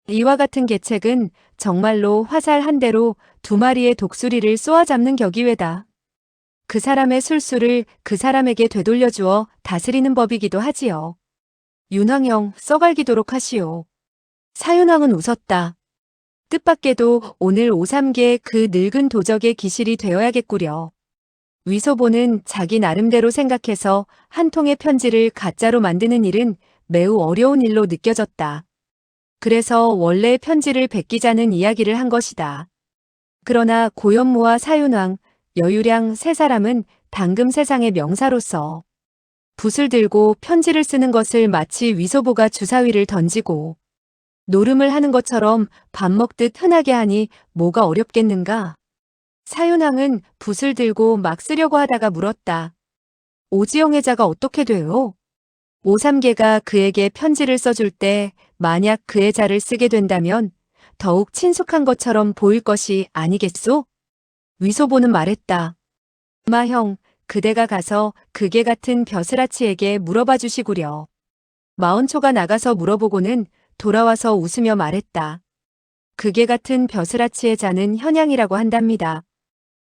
이와 같은 계책은 정말로 화살 한 대로 2마리의 독수리를 쏘아잡는 격이외다. 그 사람의 술수를 그 사람에게 되돌려주어 다스리는 법이기도 하지요. 윤왕형 써갈기도록 하시오. 사윤왕은 웃었다. 뜻밖에도 오늘 오삼계 그 늙은 도적의 기실이 되어야겠구려. 위소보는 자기 나름대로 생각해서 한 통의 편지를 가짜로 만드는 일은 매우 어려운 일로 느껴졌다. 그래서 원래의 편지를 베끼자는 이야기를 한 것이다. 그러나 고현무와 사윤왕, 여유량 3사람은 당금 세상의 명사로서 붓을 들고 편지를 쓰는 것을 마치 위소보가 주사위를 던지고 노름을 하는 것처럼 밥 먹듯 흔하게 하니 뭐가 어렵겠는가? 사윤왕은 붓을 들고 막 쓰려고 하다가 물었다. 오지영 회자가 어떻게 돼요? 오삼계가 그에게 편지를 써줄 때 만약 그 회자를 쓰게 된다면 더욱 친숙한 것처럼 보일 것이 아니겠소? 위소보는 말했다. 엄마 형, 그대가 가서 그게 같은 벼슬아치에게 물어봐 주시구려. 마흔초가 나가서 물어보고는 돌아와서 웃으며 말했다. 그게 같은 벼슬아치의 자는 현양이라고 한답니다.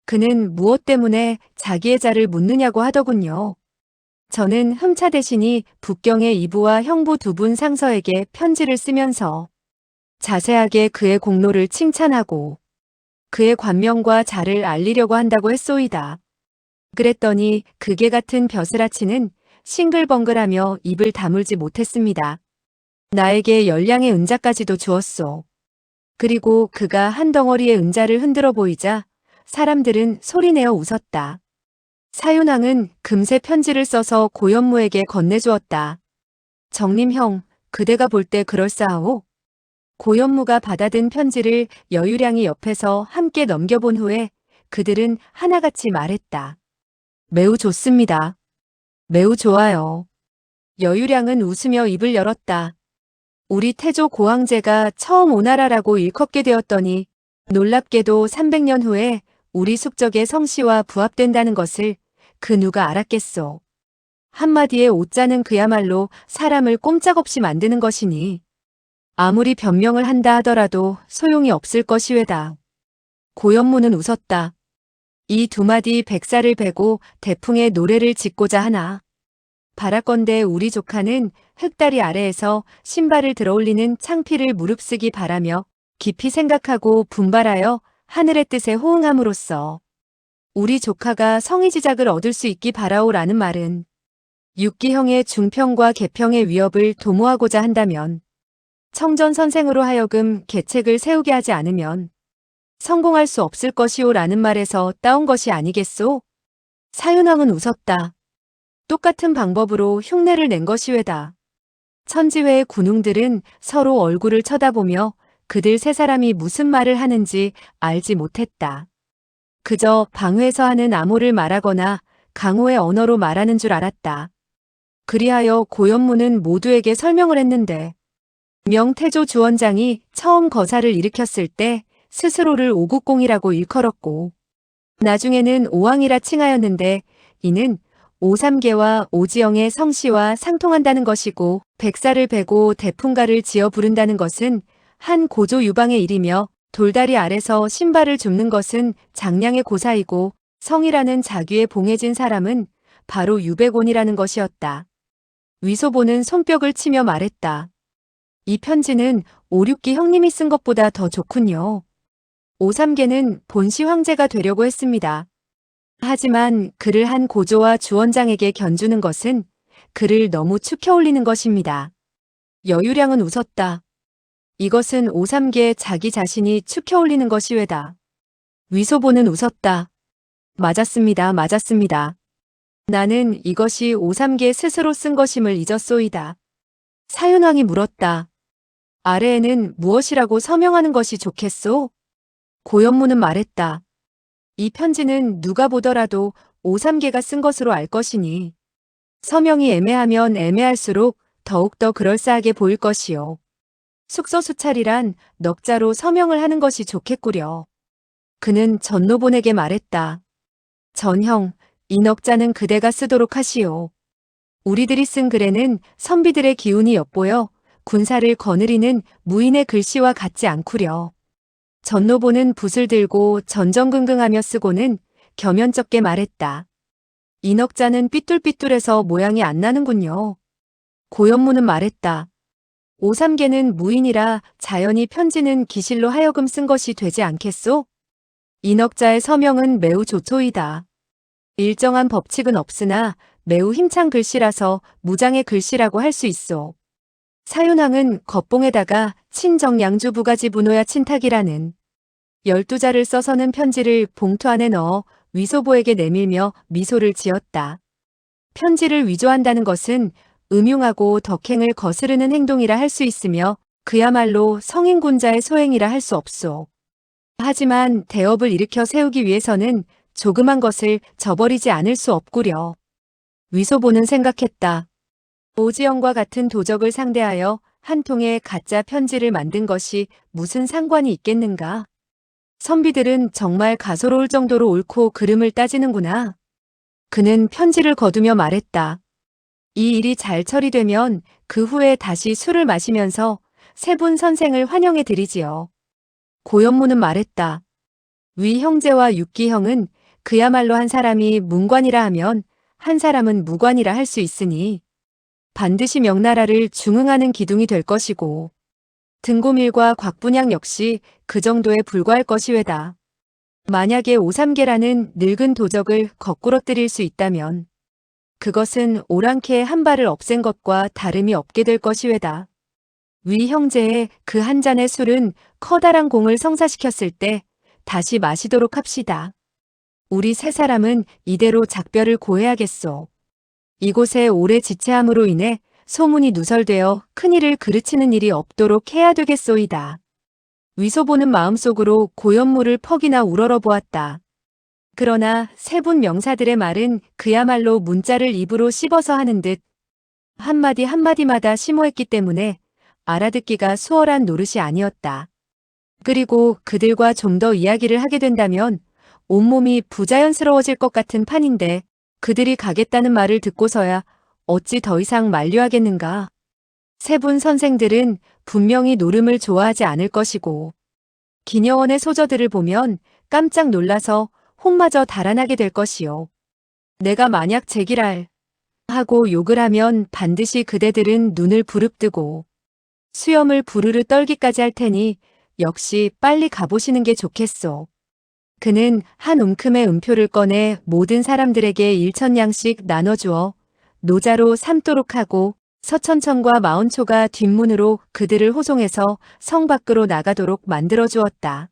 그는 무엇 때문에 자기의 자를 묻느냐고 하더군요. 저는 흠차 대신이 북경의 이부와 형부 두 분 상서에게 편지를 쓰면서 자세하게 그의 공로를 칭찬하고 그의 관명과 자를 알리려고 한다고 했소이다. 그랬더니 그게 같은 벼슬아치는 싱글벙글하며 입을 다물지 못했습니다. 나에게 10량의 은자까지도 주었소. 그리고 그가 한 덩어리의 은자를 흔들어 보이자 사람들은 소리내어 웃었다. 사윤왕은 금세 편지를 써서 고현무에게 건네주었다. 정림 형, 그대가 볼 때 그럴싸하오? 고현무가 받아든 편지를 여유량이 옆에서 함께 넘겨본 후에 그들은 하나같이 말했다. 매우 좋습니다. 매우 좋아요. 여유량은 웃으며 입을 열었다. 우리 태조 고황제가 처음 오나라라고 일컫게 되었더니 놀랍게도 300년 후에 우리 숙적의 성씨와 부합된다는 것을 그 누가 알았겠소. 한마디에 오자는 그야말로 사람을 꼼짝없이 만드는 것이니 아무리 변명을 한다 하더라도 소용이 없을 것이외다. 고현무는 웃었다. 이 두 마디 백사를 베고 대풍의 노래를 짓고자 하나. 바라건대 우리 조카는 흙다리 아래에서 신발을 들어올리는 창피를 무릅쓰기 바라며 깊이 생각하고 분발하여 하늘의 뜻에 호응함으로써 우리 조카가 성의지작을 얻을 수 있기 바라오라는 말은 육기형의 중평과 개평의 위협을 도모하고자 한다면 청전선생으로 하여금 계책을 세우게 하지 않으면 성공할 수 없을 것이오라는 말에서 따온 것이 아니겠소? 사윤왕은 웃었다. 똑같은 방법으로 흉내를 낸 것이외다. 천지회의 군웅들은 서로 얼굴을 쳐다보며 그들 세 사람이 무슨 말을 하는지 알지 못했다. 그저 방회에서 하는 암호를 말하거나 강호의 언어로 말하는 줄 알았다. 그리하여 고현무는 모두에게 설명을 했는데 명태조 주원장이 처음 거사를 일으켰을 때 스스로를 오국공이라고 일컬었고 나중에는 오왕이라 칭하였는데 이는 오삼계와 오지영의 성씨와 상통한다는 것이고 백사를 베고 대풍가를 지어 부른다는 것은 한 고조 유방의 일이며 돌다리 아래서 신발을 줍는 것은 장량의 고사이고 성이라는 자귀에 봉해진 사람은 바로 유백온이라는 것이었다. 위소보는 손뼉을 치며 말했다. 이 편지는 오륙기 형님이 쓴 것보다 더 좋군요. 오삼계는 본시 황제가 되려고 했습니다. 하지만 그를 한 고조와 주원장에게 견주는 것은 그를 너무 축혀올리는 것입니다. 여유량은 웃었다. 이것은 오삼계 자기 자신이 축혀올리는 것이외다. 위소보는 웃었다. 맞았습니다. 맞았습니다. 나는 이것이 오삼계 스스로 쓴 것임을 잊었소이다. 사윤왕이 물었다. 아래에는 무엇이라고 서명하는 것이 좋겠소? 고현무는 말했다. 이 편지는 누가 보더라도 오삼계가 쓴 것으로 알 것이니 서명이 애매하면 애매할수록 더욱더 그럴싸하게 보일 것이요. 숙서수찰이란 넉자로 서명을 하는 것이 좋겠구려. 그는 전노본에게 말했다. 전형, 이 넉자는 그대가 쓰도록 하시오. 우리들이 쓴 글에는 선비들의 기운이 엿보여 군사를 거느리는 무인의 글씨와 같지 않구려. 전노본은 붓을 들고 전전긍긍하며 쓰고는 겸연쩍게 말했다. 이 넉자는 삐뚤삐뚤해서 모양이 안 나는군요. 고현무는 말했다. 오삼계는 무인이라 자연히 편지는 기실로 하여금 쓴 것이 되지 않겠소? 인억자의 서명은 매우 좋소이다. 일정한 법칙은 없으나 매우 힘찬 글씨라서 무장의 글씨라고 할 수 있소. 사윤왕은 겉봉에다가 친정양주 부가지 분호야 친탁이라는 12자를 써서는 편지를 봉투 안에 넣어 위소보에게 내밀며 미소를 지었다. 편지를 위조한다는 것은 음흉하고 덕행을 거스르는 행동이라 할 수 있으며 그야말로 성인군자의 소행이라 할 수 없소. 하지만 대업을 일으켜 세우기 위해서는 조그만 것을 저버리지 않을 수 없구려. 위소보는 생각했다. 오지영과 같은 도적을 상대하여 한 통의 가짜 편지를 만든 것이 무슨 상관이 있겠는가? 선비들은 정말 가소로울 정도로 옳고 그름을 따지는구나. 그는 편지를 거두며 말했다. 이 일이 잘 처리되면 그 후에 다시 술을 마시면서 세 분 선생을 환영해 드리지요. 고현무는 말했다. 위 형제와 육기 형은 그야말로 한 사람이 문관이라 하면 한 사람은 무관이라 할 수 있으니 반드시 명나라를 중흥하는 기둥이 될 것이고 등고밀과 곽분양 역시 그 정도에 불과할 것이외다. 만약에 오삼계라는 늙은 도적을 거꾸러뜨릴 수 있다면 그것은 오랑캐의 한 발을 없앤 것과 다름이 없게 될 것이외다. 위 형제의 그 한 잔의 술은 커다란 공을 성사시켰을 때 다시 마시도록 합시다. 우리 세 사람은 이대로 작별을 고해야겠소. 이곳에 오래 지체함으로 인해 소문이 누설되어 큰일을 그르치는 일이 없도록 해야 되겠소이다. 위소보는 마음속으로 고연무를 퍽이나 우러러 보았다. 그러나 세 분 명사들의 말은 그야말로 문자를 입으로 씹어서 하는 듯 한마디 한마디마다 심오했기 때문에 알아듣기가 수월한 노릇이 아니었다. 그리고 그들과 좀 더 이야기를 하게 된다면 온몸이 부자연스러워질 것 같은 판인데 그들이 가겠다는 말을 듣고서야 어찌 더 이상 만류하겠는가. 세 분 선생들은 분명히 노름을 좋아하지 않을 것이고 기녀원의 소저들을 보면 깜짝 놀라서 혼마저 달아나게 될 것이요. 내가 만약 제기랄 하고 욕을 하면 반드시 그대들은 눈을 부릅뜨고 수염을 부르르 떨기까지 할 테니 역시 빨리 가보시는 게 좋겠소. 그는 한 움큼의 음표를 꺼내 모든 사람들에게 1,000냥씩 나눠주어 노자로 삼도록 하고 서천천과 마운초가 뒷문으로 그들을 호송해서 성 밖으로 나가도록 만들어 주었다.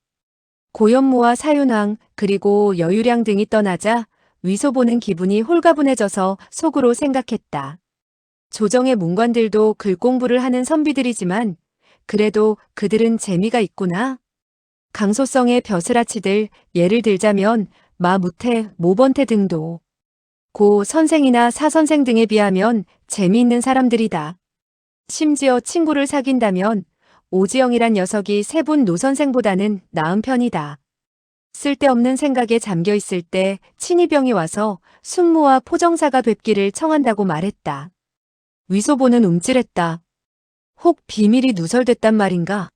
고연무와 사윤왕 그리고 여유량 등이 떠나자 위소보는 기분이 홀가분해져서 속으로 생각했다. 조정의 문관들도 글 공부를 하는 선비들이지만 그래도 그들은 재미가 있구나. 강소성의 벼슬아치들 예를 들자면 마무태, 모번태 등도 고 선생이나 사선생 등에 비하면 재미있는 사람들이다. 심지어 친구를 사귄다면 오지영이란 녀석이 세 분 노선생보다는 나은 편이다. 쓸데없는 생각에 잠겨 있을 때 친이병이 와서 숙모와 포정사가 뵙기를 청한다고 말했다. 위소보는 움찔했다. 혹 비밀이 누설됐단 말인가?